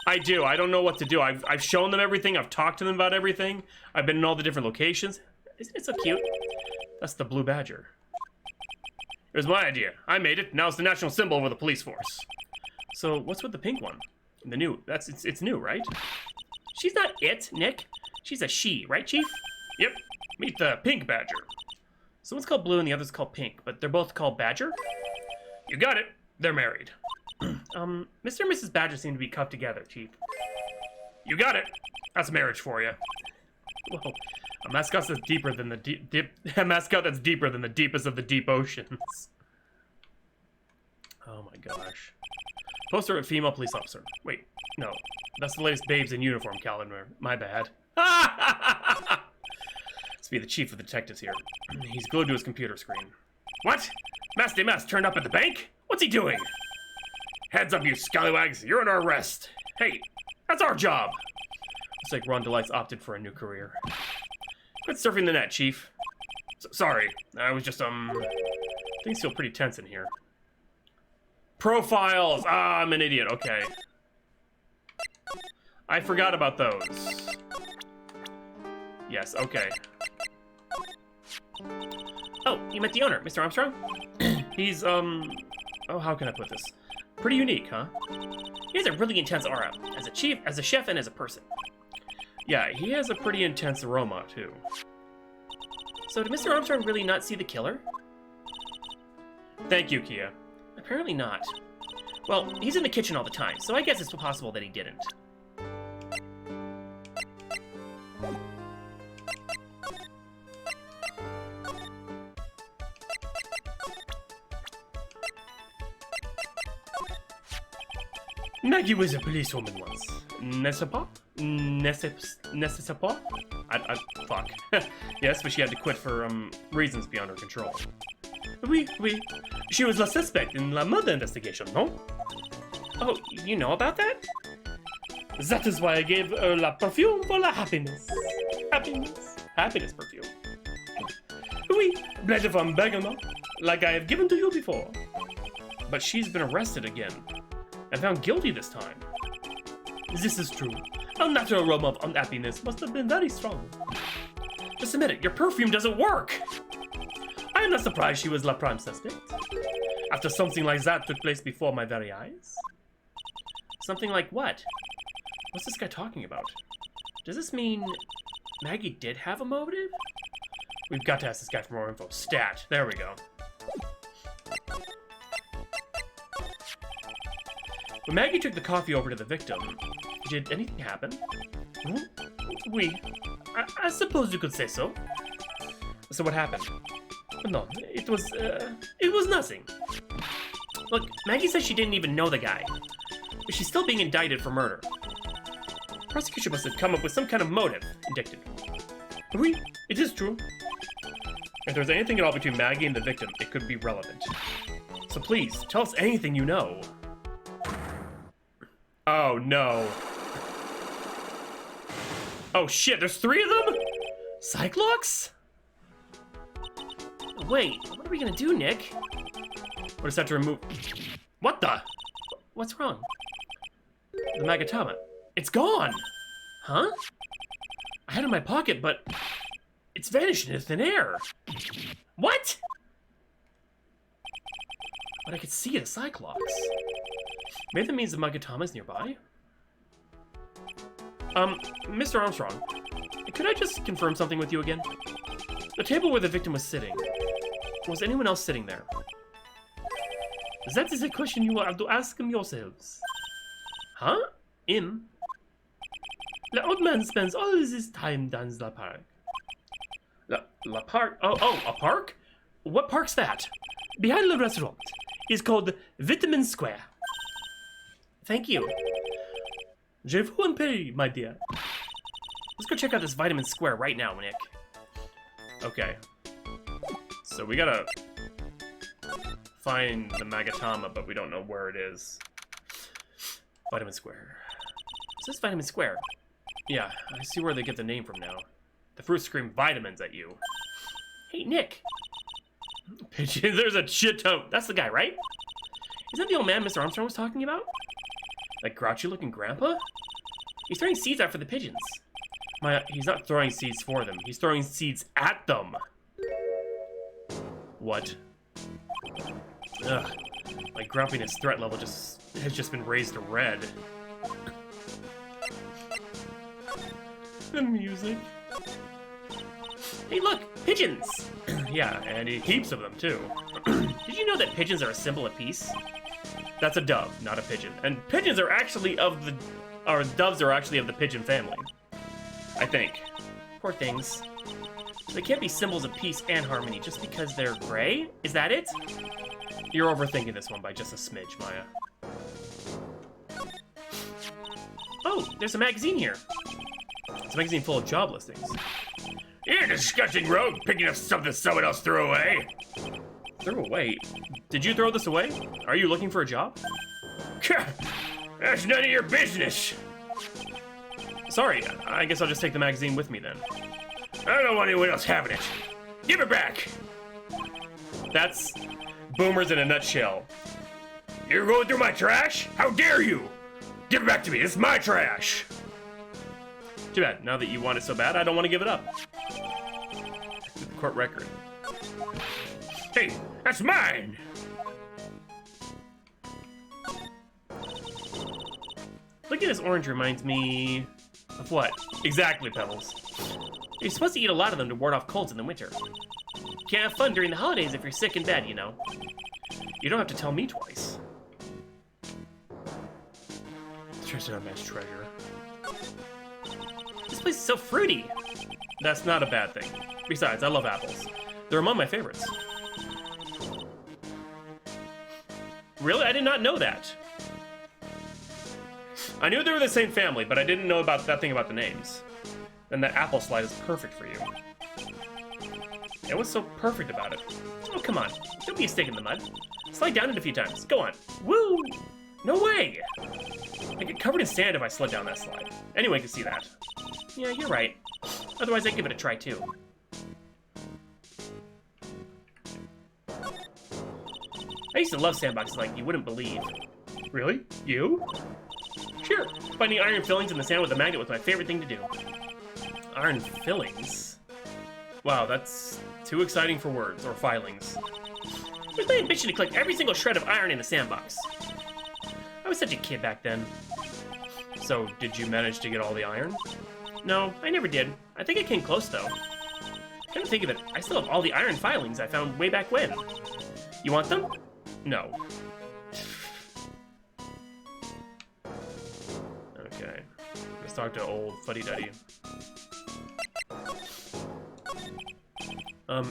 I do. I don't know what to do. I've shown them everything. I've talked to them about everything. I've been in all the different locations. It's so cute. That's the blue badger. It was my idea. I made it. Now it's the national symbol of the police force. So what's with the pink one? The new. It's new, right? She's not it, Nick. She's a she, right, Chief? Yep. Meet the pink badger. So one's called blue and the other's called pink, but they're both called Badger? You got it. They're married. Mr. and Mrs. Badger seem to be cuffed together, Chief. You got it. That's marriage for you. Whoa. A mascot that's deeper than the a mascot that's deeper than the deepest of the deep oceans. Oh my gosh. Poster of female police officer. Wait, no. That's the latest Babes in Uniform calendar. My bad. Let's be the chief of the detectives here. He's glued to his computer screen. What? Masty Mass turned up at the bank? What's he doing? Heads up, you scallywags. You're under arrest. Hey, that's our job. Looks like Ron Delight's opted for a new career. Quit surfing the net, Chief. Sorry. I was just, Things feel pretty tense in here. Profiles. Ah, I'm an idiot. Okay. I forgot about those. Yes, okay. Oh, you met the owner, Mr. Armstrong? He's, oh, how can I put this? Pretty unique, huh? He has a really intense aura, as a chief, as a chef, and as a person. Yeah, he has a pretty intense aroma, too. So did Mr. Armstrong really not see the killer? Thank you, Kia. Apparently not. Well, he's in the kitchen all the time, so I guess it's possible that he didn't. Maggey was a policewoman once. N'est-ce pas? N'est-ce pas? Fuck. Yes, but she had to quit for, reasons beyond her control. Oui. She was la suspect in la murder investigation, no? Oh, you know about that? That is why I gave her la perfume for la happiness. Happiness perfume. Oui, blended from bergamot, like I have given to you before. But she's been arrested again. And found guilty this time. This is true. Her natural aroma of unhappiness must have been very strong. Just admit it, your perfume doesn't work! I am not surprised she was la prime suspect. After something like that took place before my very eyes. Something like what? What's this guy talking about? Does this mean Maggey did have a motive? We've got to ask this guy for more info. Stat. There we go. When Maggey took the coffee over to the victim, did anything happen? Oui, I suppose you could say so. So what happened? No, it was nothing. Look, Maggey says she didn't even know the guy, but she's still being indicted for murder. Prosecution must have come up with some kind of motive, indicted. Oui, it is true. If there's anything at all between Maggey and the victim, it could be relevant. So please, tell us anything you know. Oh, no. Oh, shit, there's 3 of them? Cyclops? Wait, what are we gonna do, Nick? We'll just have to remove... What the? What's wrong? The Magatama. It's gone! Huh? I had it in my pocket, but it's vanished into thin air. What? But I could see the Cyclops. Maybe that means the Magatama's nearby? Mr. Armstrong, could I just confirm something with you again? The table where the victim was sitting, was anyone else sitting there? That is a question you will have to ask him yourselves. Huh? Him? The old man spends all his time down the park. La Park? Oh, a park? What park's that? Behind the restaurant. It's called Vitamin Square. Thank you. Je vous en prie, my dear. Let's go check out this Vitamin Square right now, Nick. Okay. So we gotta find the Magatama, but we don't know where it is. Vitamin Square. Is this Vitamin Square? Yeah, I see where they get the name from now. The fruits scream vitamins at you. Hey, Nick. Pigeon, there's a shit ton. That's the guy, right? Is that the old man Mr. Armstrong was talking about? Like grouchy-looking grandpa? He's throwing seeds out for the pigeons. Maya, he's not throwing seeds for them. He's throwing seeds at them. What? Ugh. My grumpiness threat level has just been raised to red. The music. Hey, look! Pigeons! Yeah, and heaps of them, too. Did you know that pigeons are a symbol of peace? That's a dove, not a pigeon. And pigeons are actually of the... Or doves are actually of the pigeon family. I think. Poor things. They can't be symbols of peace and harmony just because they're gray? Is that it? You're overthinking this one by just a smidge, Maya. Oh, there's a magazine here. It's a magazine full of job listings. You disgusting rogue, picking up something someone else threw away. Threw away? Did you throw this away? Are you looking for a job? That's none of your business. Sorry, I guess I'll just take the magazine with me then. I don't want anyone else having it. Give it back. That's boomers in a nutshell. You're going through my trash? How dare you? Give it back to me. It's my trash. Too bad. Now that you want it so bad, I don't want to give it up. The court record. Hey, that's mine. Looking at this orange reminds me Of what? Exactly, Pebbles. you're supposed to eat a lot of them to ward off colds in the winter. Can't have fun during the holidays if you're sick in bed, you know. You don't have to tell me twice. Treasure on man's treasure. This place is so fruity. That's not a bad thing. Besides, I love apples. They're among my favorites. Really? I did not know that. I knew they were the same family, but I didn't know about that thing about the names. And that apple slide is perfect for you. And what's so perfect about it? Oh, come on. Don't be a stick in the mud. Slide down it a few times. Go on. Woo! No way! I get covered in sand if I slid down that slide. Anyone can see that. Yeah, you're right. Otherwise, I'd give it a try, too. I used to love sandboxes like you wouldn't believe. Really? You? Sure, finding iron fillings in the sand with a magnet was my favorite thing to do. Iron fillings? Wow, that's too exciting for words, or filings. It was my ambition to collect every single shred of iron in the sandbox. I was such a kid back then. So, did you manage to get all the iron? No, I never did. I think I came close, though. Come to think of it, I still have all the iron filings I found way back when. You want them? No. Okay. Let's talk to old Fuddy-Duddy.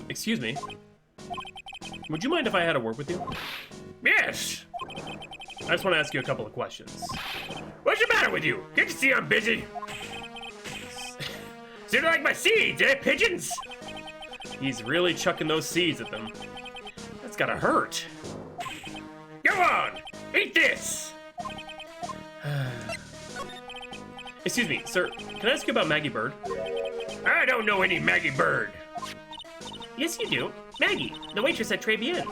Excuse me. Would you mind if I had a word with you? Yes. I just want to ask you a couple of questions. What's the matter with you? Can't you see I'm busy? So you like my seeds, eh, pigeons? He's really chucking those seeds at them. That's gotta hurt. Go on, eat this. Excuse me, sir. Can I ask you about Maggey Byrde? I don't know any Maggey Byrde. Yes, you do. Maggey, the waitress at Trebian.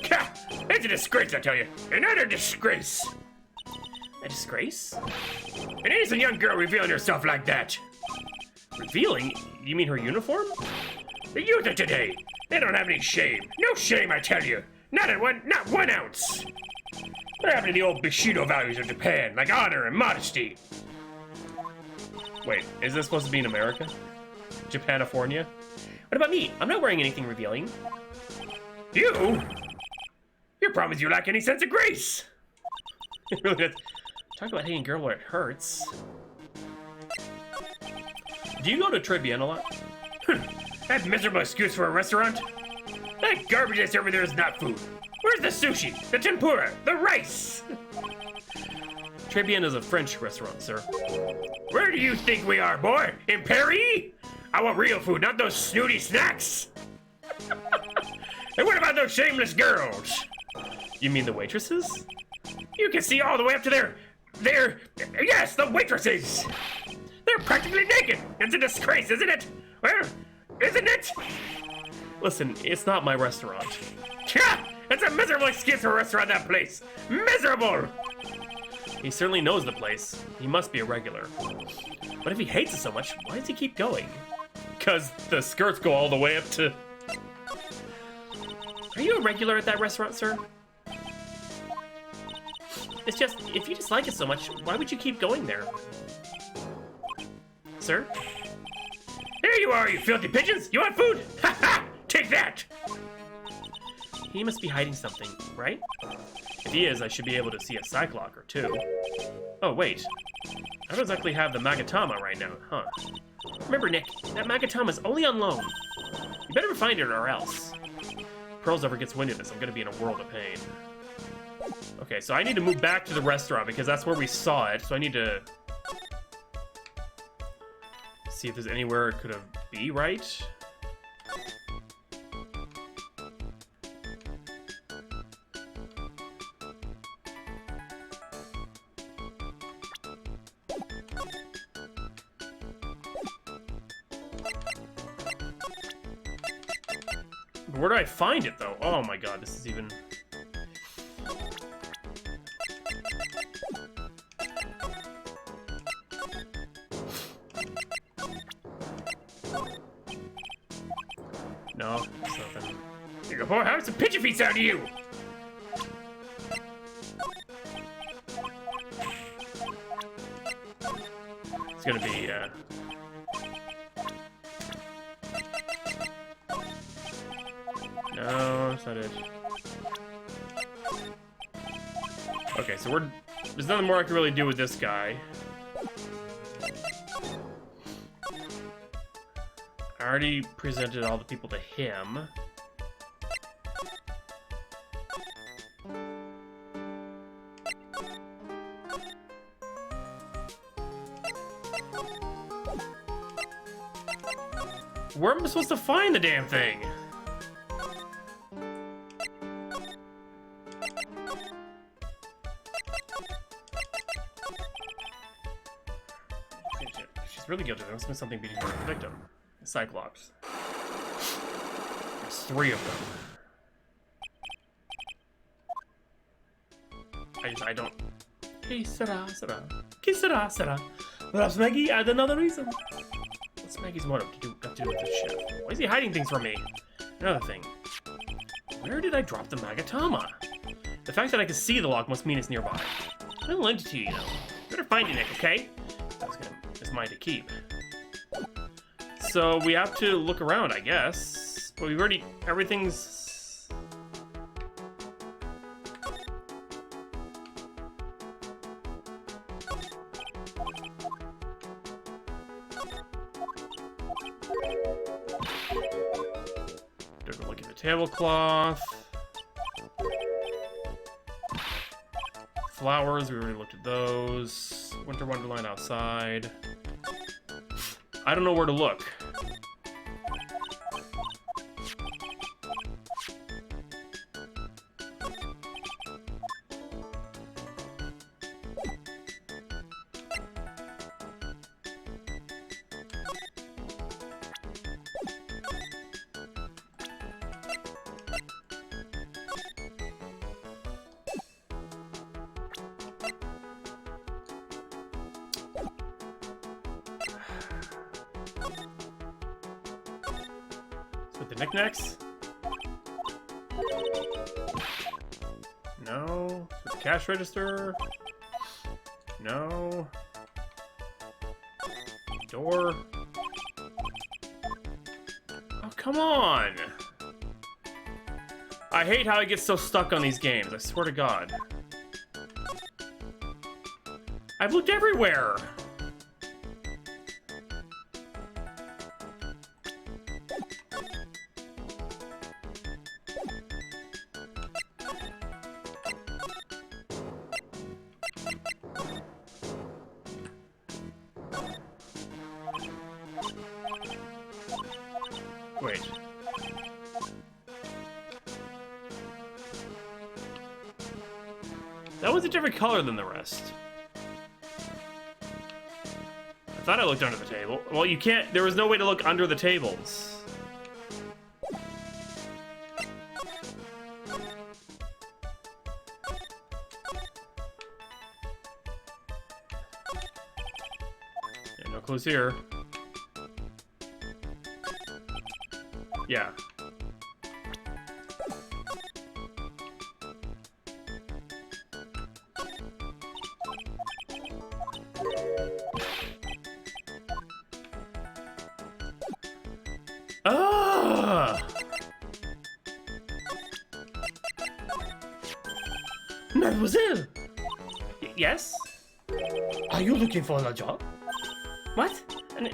Ha! It's a disgrace, I tell you. An utter disgrace. A disgrace? An innocent young girl revealing herself like that. Revealing? You mean her uniform? The youth of today, they don't have any shame. No shame, I tell you. Not 1 ounce. They're having the old Bushido values of Japan, like honor and modesty. Wait, is this supposed to be in America? Japanifornia? What about me? I'm not wearing anything revealing. You? Your problem is you lack any sense of grace. Really, that's- Talk about hitting a girl where it hurts. Do you go to Trebian a lot? That miserable excuse for a restaurant? That garbage they serve there is not food. Where's the sushi, the tempura, the rice? Trebian is a French restaurant, sir. Where do you think we are, boy? In Paris? I want real food, not those snooty snacks. And what about those shameless girls? You mean the waitresses? You can see all the way up to yes, the waitresses. They're practically naked. It's a disgrace, isn't it? Well, isn't it? Listen, it's not my restaurant. Ha! It's a miserable excuse for a restaurant, that place. Miserable! He certainly knows the place. He must be a regular. But if he hates it so much, why does he keep going? Because the skirts go all the way up to... Are you a regular at that restaurant, sir? It's just, if you dislike it so much, why would you keep going there? Sir? Here you are, you filthy pigeons! You want food? Ha ha! Take that! He must be hiding something, right? If he is, I should be able to see a Cyclock or two. Oh, wait. I don't exactly have the Magatama right now, huh? Remember, Nick, that Magatama's only on loan. You better find it or else. Pearls ever gets wind of this, I'm gonna be in a world of pain. Okay, so I need to move back to the restaurant because that's where we saw it, so I need to... see if there's anywhere it could have be, right? Where do I find it, though? Oh my god, this is even... No, it's nothing. Here you go, boy. Have some pigeon feet out of you! It's gonna be, No, that's not it. Okay, so there's nothing more I can really do with this guy. I already presented all the people to him. Where am I supposed to find the damn thing? She's really guilty. There must have been something beating her the victim. Cyclops. There's 3 of them. I don't... Que sera, sera. Que sera, sera. Perhaps Maggey had another reason. What's Maggey's motive got to do with this shit? Why is he hiding things from me? Another thing. Where did I drop the Magatama? The fact that I can see the lock must mean it's nearby. I'll lend it to you, you know. Better find it, Nick, okay? It's mine to keep. So we have to look around, I guess. But we've already... everything's... Take a look at the tablecloth. flowers, we already looked at those. Winter Wonderland outside. I don't know where to look. With the knickknacks? No. With the cash register? No. Door? Oh, come on! I hate how I get so stuck on these games, I swear to God. I've looked everywhere! Wait. That was a different color than the rest. I thought I looked under the table. Well, you can't. There was no way to look under the tables. Yeah, no clues here. Yeah. Ah! Mademoiselle, Yes? are you looking for a job? What?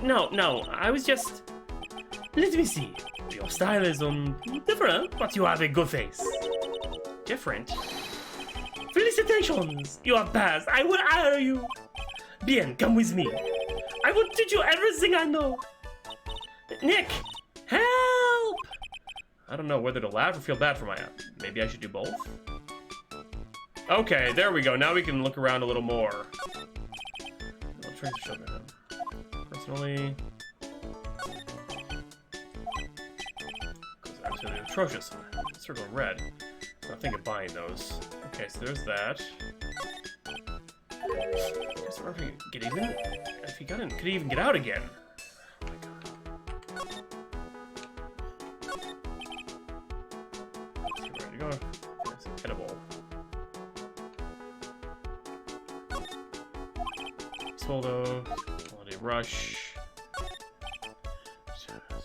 No, no. I was just... Let me see. Your style is different, but you have a good face. different. Felicitations! You have passed. I will hire you. Bien, come with me. I will teach you everything I know. Nick! Help! I don't know whether to laugh or feel bad for my app. Maybe I should do both. Okay, there we go. Now we can look around a little more. I'll try to show them. Personally, because absolutely atrocious. Circle in red. I'm thinking of buying those. Okay, so there's that. I guess if he get even, if he got in, could he even get out again? Oh my God. Let's see where to go. It's edible. Soldo, Holiday Rush.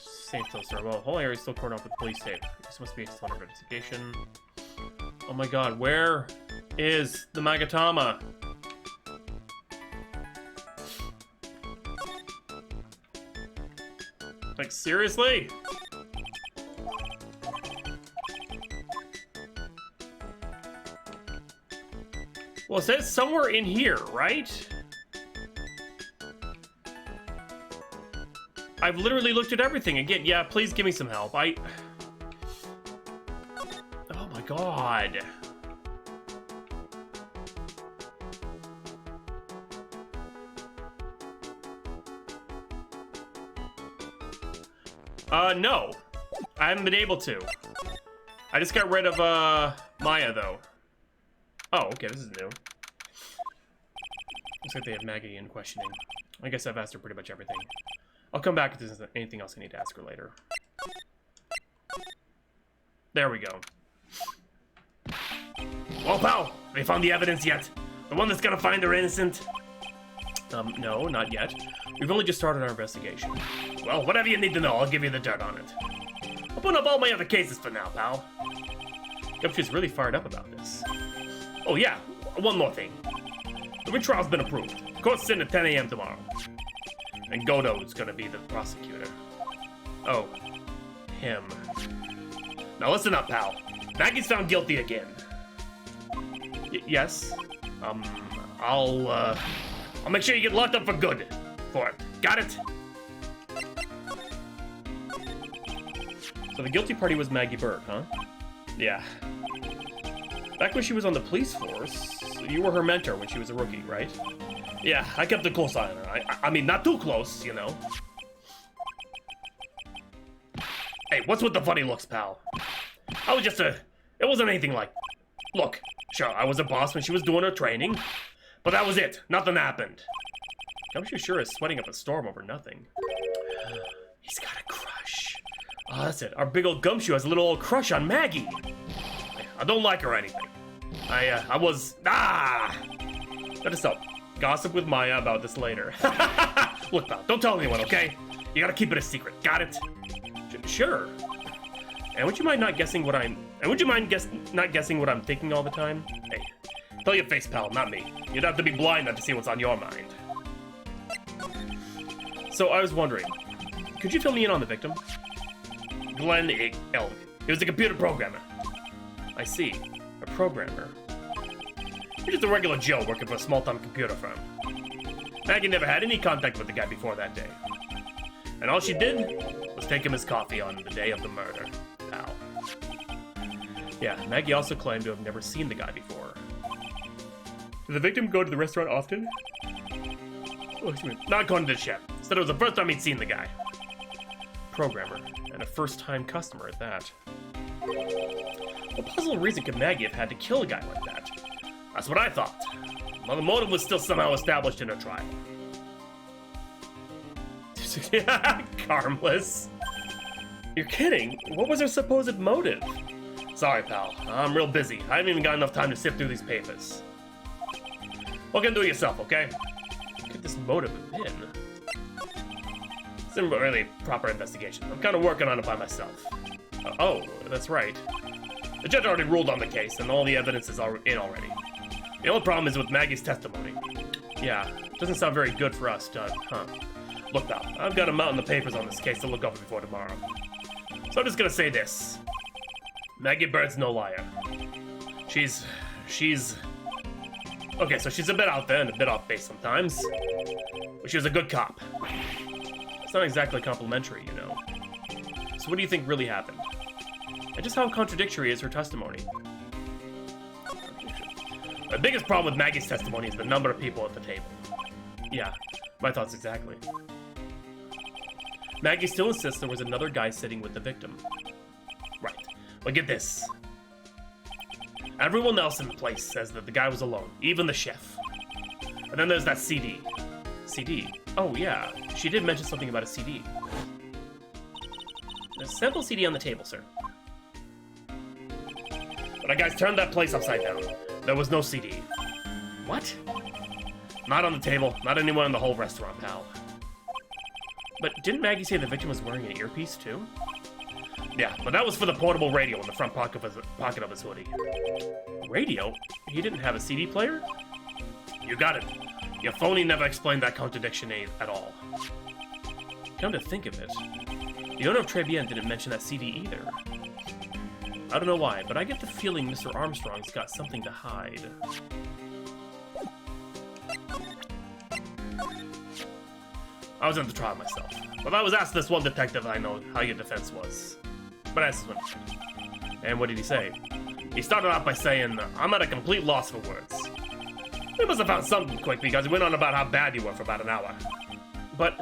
Same still start. Well, the whole area is still cordoned off with police tape. This must be still under investigation. Oh my God, where is the Magatama? Like, seriously? Well, it says somewhere in here, right? I've literally looked at everything. Again, yeah, please give me some help. Oh my God. No. I haven't been able to. I just got rid of, Maya, though. Oh, okay, this is new. Looks like they have Maggey in questioning. I guess I've asked her pretty much everything. I'll come back if there's anything else I need to ask her later. There we go. Well, pal, they found the evidence yet? The one that's gonna find her innocent? No, not yet. We've only just started our investigation. Well, whatever you need to know, I'll give you the dirt on it. I'll put up all my other cases for now, pal. Yep, she's really fired up about this. Oh yeah, one more thing. The retrial's been approved. Court's in at 10 a.m. tomorrow. And Godo's gonna be the prosecutor. Oh, him. Now listen up, pal. Maggie's found guilty again. Yes? I'll make sure you get locked up for good for it. Got it? So the guilty party was Maggey Byrde, huh? Yeah. Back when she was on the police force, you were her mentor when she was a rookie, right? Yeah, I kept a close eye on her. I mean, not too close, you know. Hey, what's with the funny looks, pal? I was just it wasn't anything like... Look, sure, I was a boss when she was doing her training, but that was it. Nothing happened. Gumshoe sure is sweating up a storm over nothing. He's got a crush. Oh, that's it. Our big old Gumshoe has a little old crush on Maggey. I don't like her or anything. I was... Better stop. Gossip with Maya about this later. Look, pal, don't tell anyone, okay? You gotta keep it a secret. Got it? Sure. And would you mind not guessing what I'm... And would you mind not guessing what I'm thinking all the time? Hey, tell your face, pal, not me. You'd have to be blind not to see what's on your mind. So I was wondering, could you fill me in on the victim? Glenn Elg. He was a computer programmer. I see. A programmer. He's just a regular Joe working for a small-time computer firm. Maggey never had any contact with the guy before that day. And all she did was take him his coffee on the day of the murder. Pal. Yeah, Maggey also claimed to have never seen the guy before. Did the victim go to the restaurant often? Oh, excuse me. Not according to the chef. Said it was the first time he'd seen the guy. Programmer, and a first-time customer at that. What possible reason could Maggey have had to kill a guy like that? That's what I thought. Well, the motive was still somehow established in her trial. Harmless. You're kidding. What was her supposed motive? Sorry, pal. I'm real busy. I haven't even got enough time to sift through these papers. Look into it yourself, okay? What could this motive have been? It's not really proper investigation. I'm kind of working on it by myself. Oh, that's right. The judge already ruled on the case, and all the evidence is in already. The only problem is with Maggey's testimony. Yeah, doesn't sound very good for us, huh? Look, pal, I've got a mountain of papers on this case to look over before tomorrow. So I'm just gonna say this. Maggey Byrde's no liar. She's... Okay, so she's a bit out there and a bit off base sometimes. But she was a good cop. It's not exactly complimentary, you know. So what do you think really happened? And just how contradictory is her testimony? The biggest problem with Maggey's testimony is the number of people at the table. Yeah, my thoughts exactly. Maggey still insists there was another guy sitting with the victim. Right. But get this. Everyone else in the place says that the guy was alone, even the chef. And then there's that CD. CD? Oh, yeah. She did mention something about a CD. There's a sample CD on the table, sir. But the guys turned that place upside down. There was no CD. What? Not on the table, not anywhere in the whole restaurant, pal. But didn't Maggey say the victim was wearing an earpiece, too? Yeah, but that was for the portable radio in the front pocket of his hoodie. Radio? He didn't have a CD player? You got it. Your phony never explained that contradiction at all. Come to think of it, the owner of Trebian didn't mention that CD either. I don't know why, but I get the feeling Mr. Armstrong's got something to hide. I was in the trial myself, but I was asked this one detective I know how your defense was. But I asked this one. And what did he say? He started out by saying, I'm at a complete loss for words. He must have found something quick because he went on about how bad you were for about an hour. But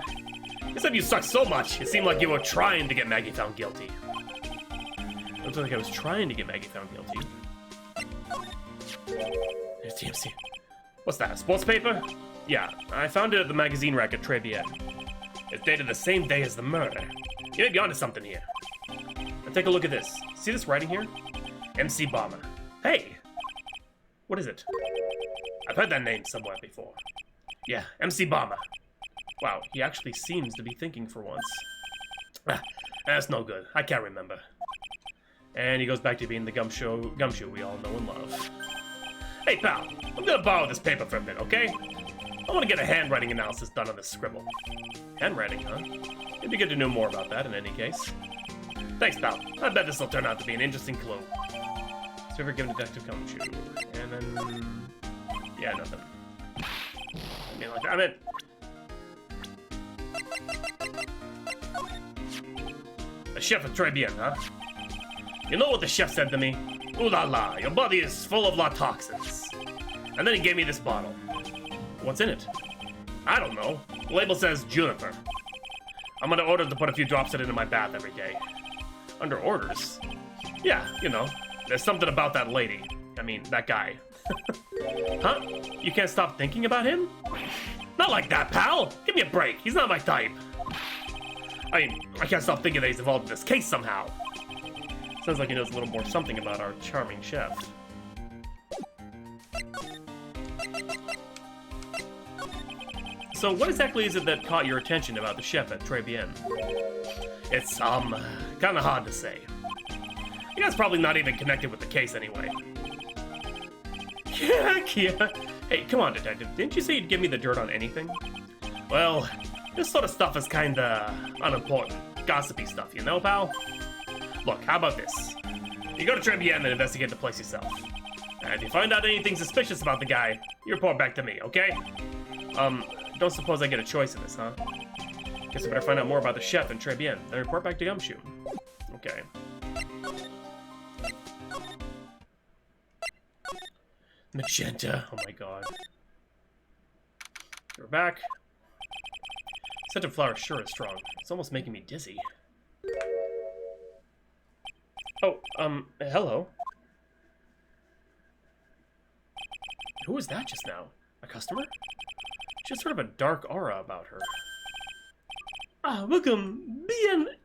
he said you sucked so much, it seemed like you were trying to get Maggey found guilty. It looks like I was trying to get Maggey found guilty. There's TMC. What's that, a sports paper? Yeah, I found it at the magazine rack at Trebian. It's dated the same day as the murder. You may be onto something here. Now take a look at this. See this writing here? MC Bomber. Hey! What is it? I've heard that name somewhere before. Yeah, MC Bomber. Wow, he actually seems to be thinking for once. That's no good. I can't remember. And he goes back to being the gumshoe we all know and love. Hey, pal, I'm gonna borrow this paper for a bit, okay? I want to get a handwriting analysis done on this scribble. Handwriting, huh? It'd be good to know more about that in any case. Thanks, pal. I bet this will turn out to be an interesting clue. So ever given Detective Gumshoe. And then... Yeah, nothing. I mean, like, I meant... A chef at Trebian, huh? You know what the chef said to me? Ooh la la, your body is full of toxins. And then he gave me this bottle. What's in it? I don't know. The label says juniper. I'm gonna order to put a few drops of it into my bath every day. Under orders? Yeah, you know. There's something about that lady. I mean, that guy. Huh? You can't stop thinking about him? Not like that, pal! Give me a break. He's not my type. I mean, I can't stop thinking that he's involved in this case somehow. Sounds like he knows a little more something about our charming chef. So what exactly is it that caught your attention about the chef at Trebian? It's, kind of hard to say. I guess probably not even connected with the case anyway. Yeah. Hey, come on, detective. Didn't you say you'd give me the dirt on anything? Well, this sort of stuff is kinda unimportant. Gossipy stuff, you know, pal? Look, how about this? You go to Trebian and investigate the place yourself. And if you find out anything suspicious about the guy, you report back to me, okay? Don't suppose I get a choice in this, huh? Guess I better find out more about the chef in Trebian, then report back to Gumshoe. Okay. Magenta, oh my god. We're back. Scent of flower sure is strong. It's almost making me dizzy. Oh, hello. Who was that just now? A customer? She has sort of a dark aura about her. Welcome,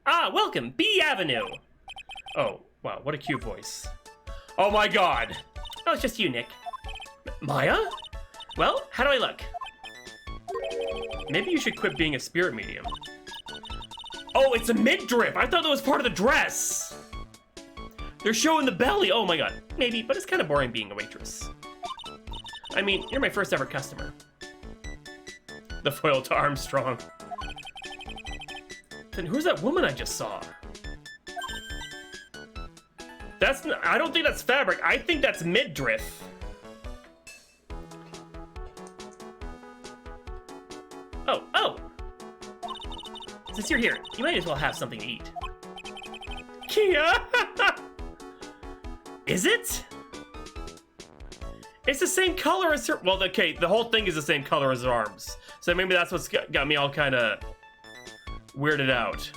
welcome, B Avenue! Oh, wow, what a cute voice. Oh my god! Oh, it's just you, Nick. Maya? Well, how do I look? Maybe you should quit being a spirit medium. Oh, it's a midriff! I thought that was part of the dress! They're showing the belly! Oh my god. Maybe, but it's kind of boring being a waitress. I mean, you're my first ever customer. The foil to Armstrong. Then who's that woman I just saw? I don't think that's fabric. I think that's midriff. Oh! Since you're here, you might as well have something to eat. Kia! Is it? It's the same color as her. Well, okay, the whole thing is the same color as her arms. So maybe that's what's got me all kind of weirded out.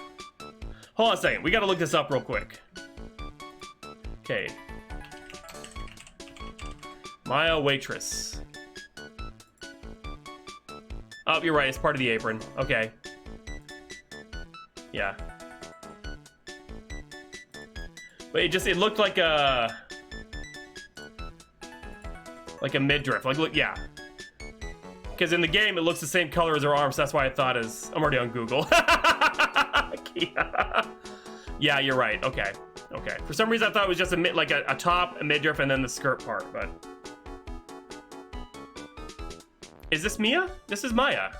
Hold on a second. We got to look this up real quick. Okay. Maya waitress. Oh, you're right. It's part of the apron. Okay. Yeah. But it looked like a midriff. Like, look, yeah. Because in the game, it looks the same color as her arms. So that's why I thought I'm already on Google. Yeah, you're right. Okay. Okay. For some reason, I thought it was just a top, a midriff, and then the skirt part, but... Is this Mia? This is Maya.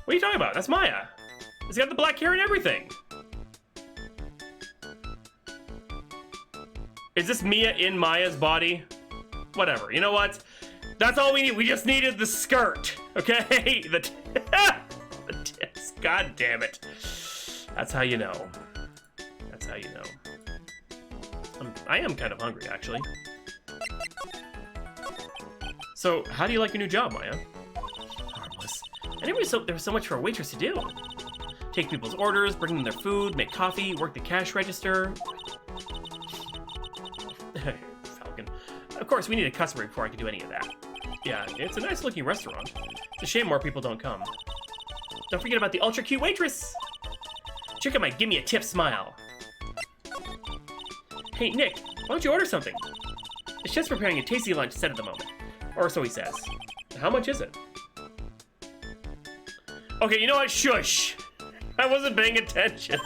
What are you talking about? That's Maya. It's got the black hair and everything. Is this Mia in Maya's body? Whatever. You know what? That's all we need. We just needed the skirt. Okay? The tits. God damn it. That's how you know. That's how you know. I am kind of hungry, actually. So, how do you like your new job, Maya? Harmless. There's so much for a waitress to do. Take people's orders, bring them their food, make coffee, work the cash register. Falcon. Of course, we need a customer before I can do any of that. Yeah, it's a nice looking restaurant. It's a shame more people don't come. Don't forget about the ultra cute waitress. Check out my gimme a tip smile. Hey, Nick, why don't you order something? The chef's preparing a tasty lunch set at the moment. Or so he says. How much is it? Okay, you know what? Shush. I wasn't paying attention.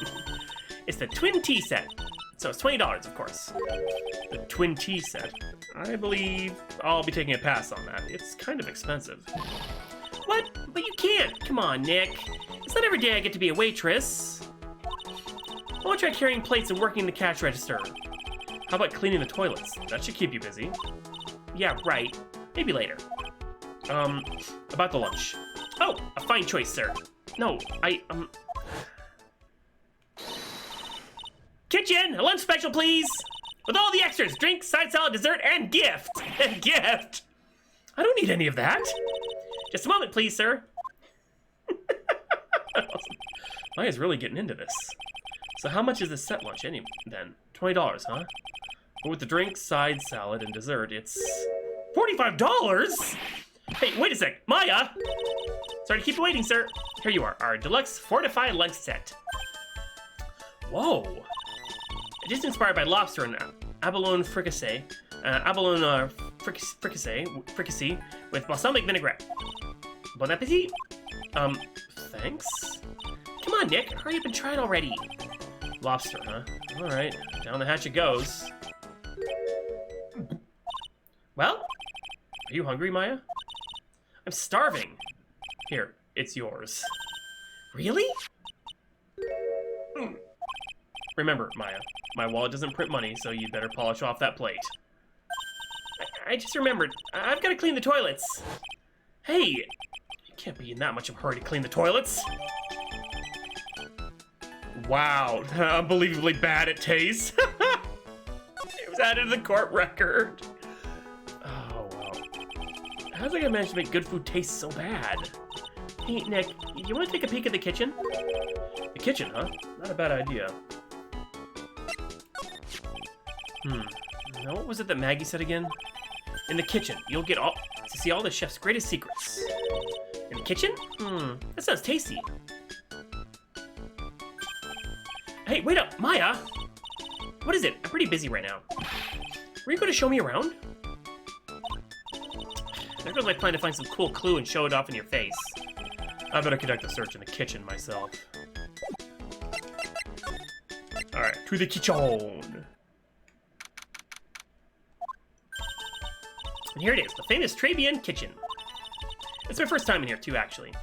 It's the twin tea set. So it's $20, of course. The twin tea set. I believe I'll be taking a pass on that. It's kind of expensive. What? But you can't. Come on, Nick. It's not every day I get to be a waitress. I want to try carrying plates and working the cash register. How about cleaning the toilets? That should keep you busy. Yeah, right. Maybe later. About the lunch. Oh, a fine choice, sir. No, Kitchen, a lunch special, please! With all the extras, drink, side salad, dessert, and gift! And gift! I don't need any of that. Just a moment, please, sir. Maya's really getting into this. So how much is this set lunch then? $20, huh? But with the drink, side salad, and dessert, it's $45? Hey, wait a sec. Maya! Sorry to keep you waiting, sir. Here you are, our deluxe fortified lunch set. Whoa. It is inspired by lobster and abalone fricassee. Fricassee with balsamic vinaigrette. Bon appetit. Thanks. Come on, Nick. Hurry up and try it already. Lobster, huh? Alright. Down the hatch it goes. Well? Are you hungry, Maya? I'm starving. Here, it's yours. Really? Remember, Maya, my wallet doesn't print money, so you better polish off that plate. I just remembered. I've got to clean the toilets. Hey, you can't be in that much of a hurry to clean the toilets. Wow, unbelievably bad it tastes. It was added to the court record. Oh, wow. How's I gonna manage to make good food taste so bad? Hey, Nick, you want to take a peek at the kitchen? The kitchen, huh? Not a bad idea. Now what was it that Maggey said again? In the kitchen, you'll get to see all the chef's greatest secrets. In the kitchen? That sounds tasty. Hey, wait up, Maya! What is it? I'm pretty busy right now. Were you going to show me around? There goes my plan to find some cool clue and show it off in your face. I better conduct a search in the kitchen myself. Alright, to the kitchen. And here it is, the famous Trebian Kitchen. It's my first time in here too, actually.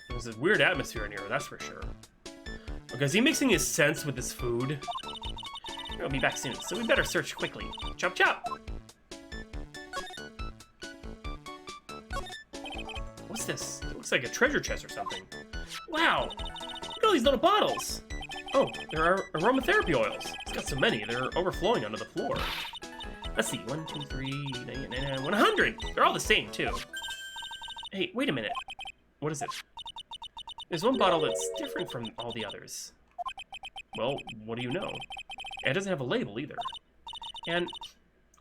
There's a weird atmosphere in here, that's for sure. Okay, is he mixing his scents with his food? I'll be back soon, so we better search quickly. Chop chop! What's this? It looks like a treasure chest or something. Wow! Look at all these little bottles! Oh, there are aromatherapy oils. It's got so many, they're overflowing onto the floor. Let's see, 1, 2, 3, 100! They're all the same, too. Hey, wait a minute. What is it? There's one bottle that's different from all the others. Well, what do you know? It doesn't have a label either. And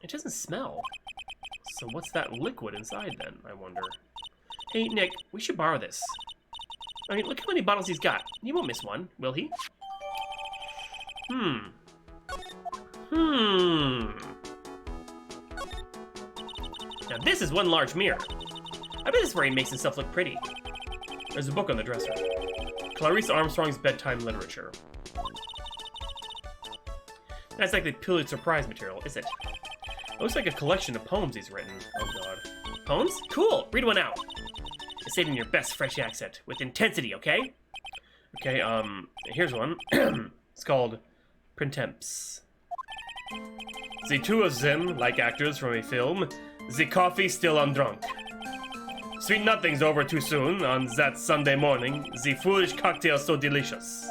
it doesn't smell. So what's that liquid inside then, I wonder? Hey, Nick, we should borrow this. I mean, look how many bottles he's got. He won't miss one, will he? Now this is one large mirror. I bet this is where he makes himself look pretty. There's a book on the dresser. Clarice Armstrong's Bedtime Literature. That's like the Pulitzer Prize material, is it? It looks like a collection of poems he's written. Oh god. Poems? Cool! Read one out! Say it in your best French accent, with intensity, okay? Okay, here's one. It's called Printemps. The two of them, like actors from a film, the coffee still undrunk. Sweet nothing's over too soon on that Sunday morning, the foolish cocktail so delicious.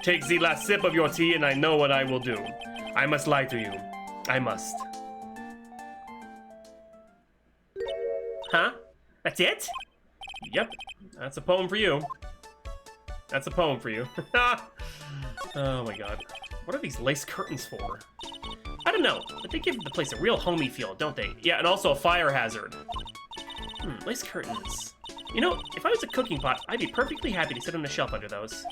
Take the last sip of your tea and I know what I will do. I must lie to you. I must. Huh? That's it? Yep, that's a poem for you. That's a poem for you. Oh my god. What are these lace curtains for? I don't know, but they give the place a real homey feel, don't they? Yeah, and also a fire hazard. Lace curtains. You know, if I was a cooking pot, I'd be perfectly happy to sit on a shelf under those.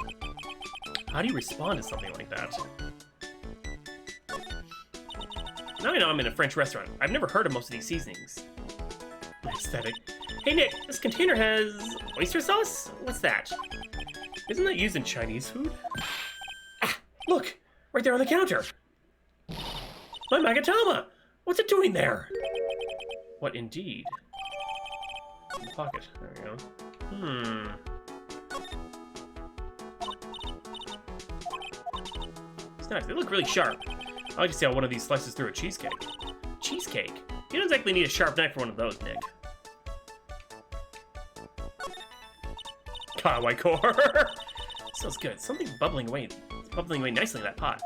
How do you respond to something like that? Now I know I'm in a French restaurant. I've never heard of most of these seasonings. Aesthetic. Hey Nick, this container has oyster sauce? What's that? Isn't that used in Chinese food? Ah, look! Right there on the counter! My Magatama! What's it doing there? What indeed? In the pocket. There we go. It's nice. They look really sharp. I like to see how one of these slices through a cheesecake. Cheesecake? You don't exactly need a sharp knife for one of those, Nick. God, white core. Smells good. Something's bubbling away nicely in that pot.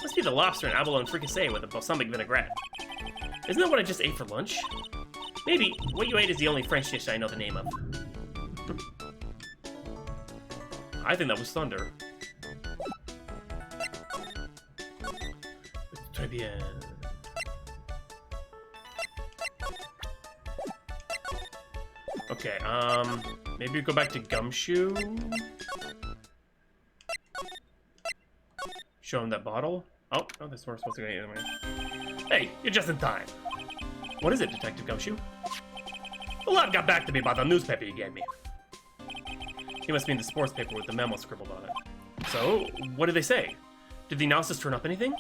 Must be the lobster and abalone fricassee with a balsamic vinaigrette. Isn't that what I just ate for lunch? Maybe. What you ate is the only French dish I know the name of. I think that was thunder. Trebian. Okay, maybe we go back to Gumshoe. Show him that bottle. Oh, that's where we're supposed to go anyway. Hey, you're just in time. What is it, Detective Gumshoe? The lab got back to me about the newspaper you gave me. He must mean the sports paper with the memo scribbled on it. So, what did they say? Did the analysis turn up anything?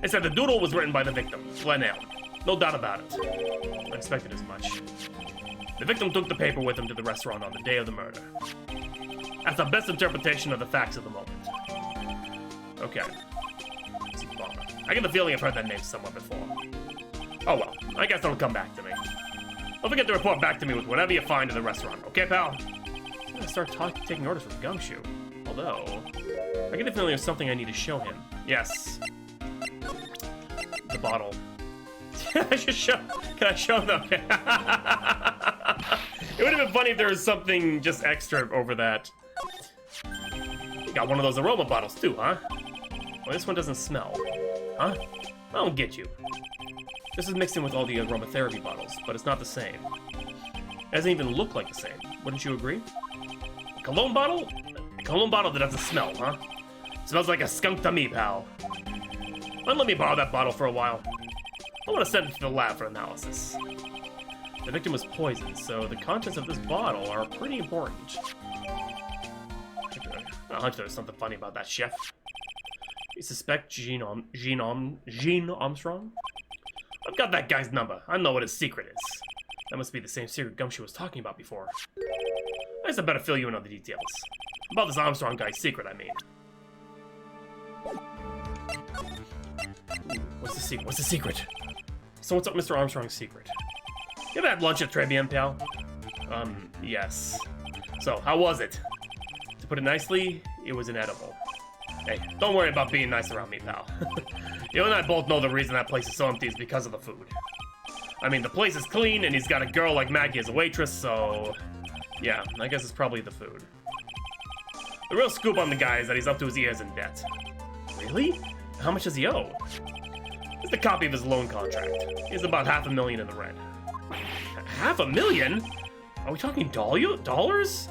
They said the doodle was written by the victim, Glenn Allen. No doubt about it. I expected as much. The victim took the paper with him to the restaurant on the day of the murder. That's the best interpretation of the facts of the moment. Okay. I get the feeling I've heard that name somewhere before. Oh well, I guess it'll come back to me. Don't forget to report back to me with whatever you find in the restaurant, okay, pal? I'm gonna start taking orders from Gumshoe. Although, I get the feeling there's something I need to show him. Yes. The bottle. I should show. Can I show them? It would have been funny if there was something just extra over that. You got one of those aroma bottles too, huh? Well, this one doesn't smell. Huh? I don't get you. This is mixed in with all the aromatherapy bottles, but it's not the same. It doesn't even look like the same. Wouldn't you agree? A cologne bottle? A cologne bottle that doesn't smell, huh? Smells like a skunk to me, pal. Well, let me borrow that bottle for a while. I want to send it to the lab for analysis. The victim was poisoned, so the contents of this bottle are pretty important. I hunch there's something funny about that, chef. You suspect Gene Armstrong? I've got that guy's number. I know what his secret is. That must be the same secret Gumshoe was talking about before. I guess I better fill you in on the details. About this Armstrong guy's secret, I mean. What's the secret? What's the secret? So what's up Mr. Armstrong's secret? You ever had lunch at Trebian, pal? Yes. So, how was it? To put it nicely, it was inedible. Hey, don't worry about being nice around me, pal. You and I both know the reason that place is so empty is because of the food. I mean, the place is clean, and he's got a girl like Maggey as a waitress, so... Yeah, I guess it's probably the food. The real scoop on the guy is that he's up to his ears in debt. Really? How much does he owe? It's a copy of his loan contract. He's about $500,000 in the red. $500,000? Are we talking dollars?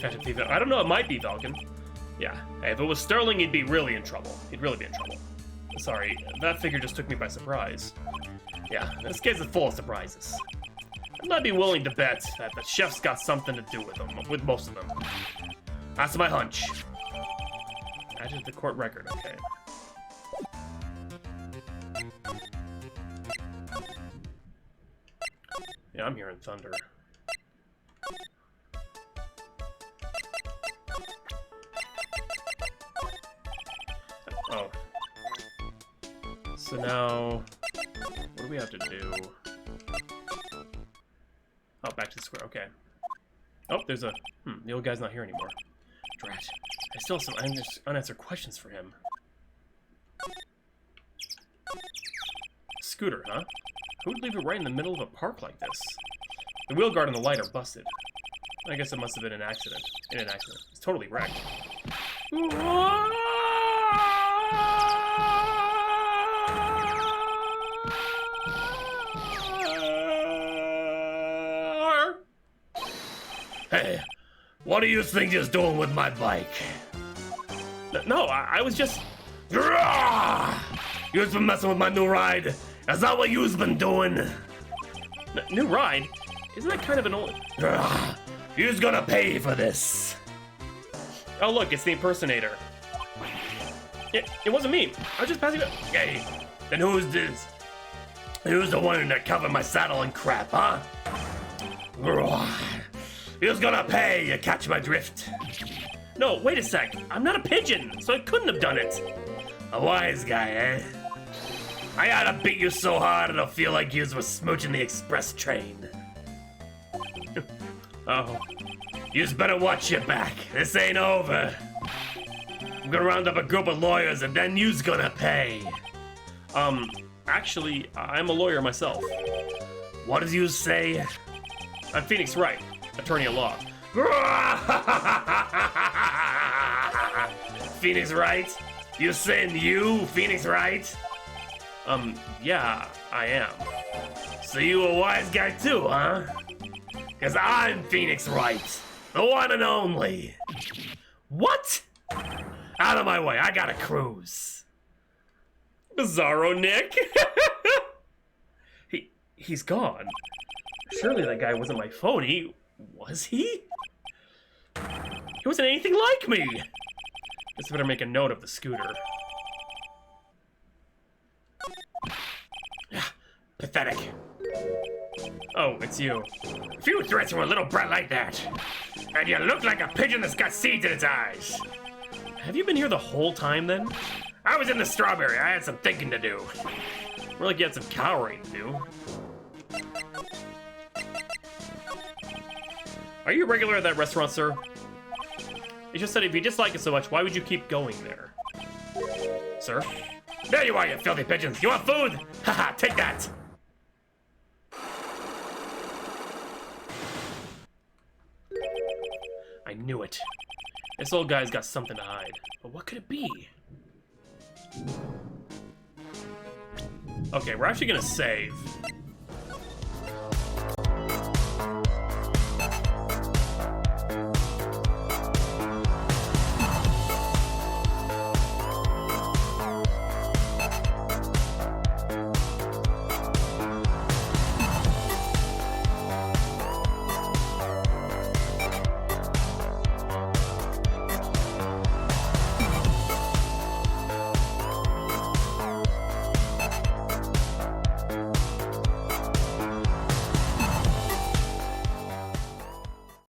I don't know, it might be Falcon. Yeah, hey, if it was sterling, he'd be really in trouble. He'd really be in trouble. Sorry, that figure just took me by surprise. Yeah, this case is full of surprises. I'd be willing to bet that the chef's got something to do with them, with most of them. That's my hunch. Added the court record, okay. Yeah, I'm hearing thunder. Oh. So now, what do we have to do? Oh, back to the square, okay. Oh, there's a... the old guy's not here anymore. Drat. I still have some unanswered questions for him. Scooter, huh? Who would leave it right in the middle of a park like this? The wheel guard and the light are busted. I guess it must have been an accident. It's totally wrecked. Hey, what are you things doing with my bike? No, I was just... You've been messing with my new ride? Is that what you've been doing? New ride? Isn't that kind of an old... You're gonna pay for this. Oh, look, it's the impersonator. It wasn't me. I was just passing it. Hey, then who's this? Who's the one that covered my saddle and crap, huh? You're gonna pay, you catch my drift. No, wait a sec. I'm not a pigeon, so I couldn't have done it. A wise guy, eh? I oughta beat you so hard it'll feel like yous was smooching the express train. Oh. Yous better watch your back. This ain't over. I'm gonna round up a group of lawyers and then yous gonna pay. Actually, I'm a lawyer myself. What did you say? I'm Phoenix Wright, attorney at law. Phoenix Wright? You saying you, Phoenix Wright? Yeah, I am. So you a wise guy too, huh? Cause I'm Phoenix Wright, the one and only. What? Out of my way, I gotta cruise. Bizarro Nick? He's gone. Surely that guy wasn't my phone. Was he? He wasn't anything like me. Guess I better make a note of the scooter. Pathetic. Oh, it's you. Few threats from a little brat like that. And you look like a pigeon that's got seeds in its eyes. Have you been here the whole time then? I was in the strawberry. I had some thinking to do. More like you had some cowering to do. Are you a regular at that restaurant, sir? You just said if you dislike it so much, why would you keep going there? Sir? There you are, you filthy pigeons. You want food? Haha, take that. I knew it. This old guy's got something to hide. But what could it be? Okay, we're actually gonna save.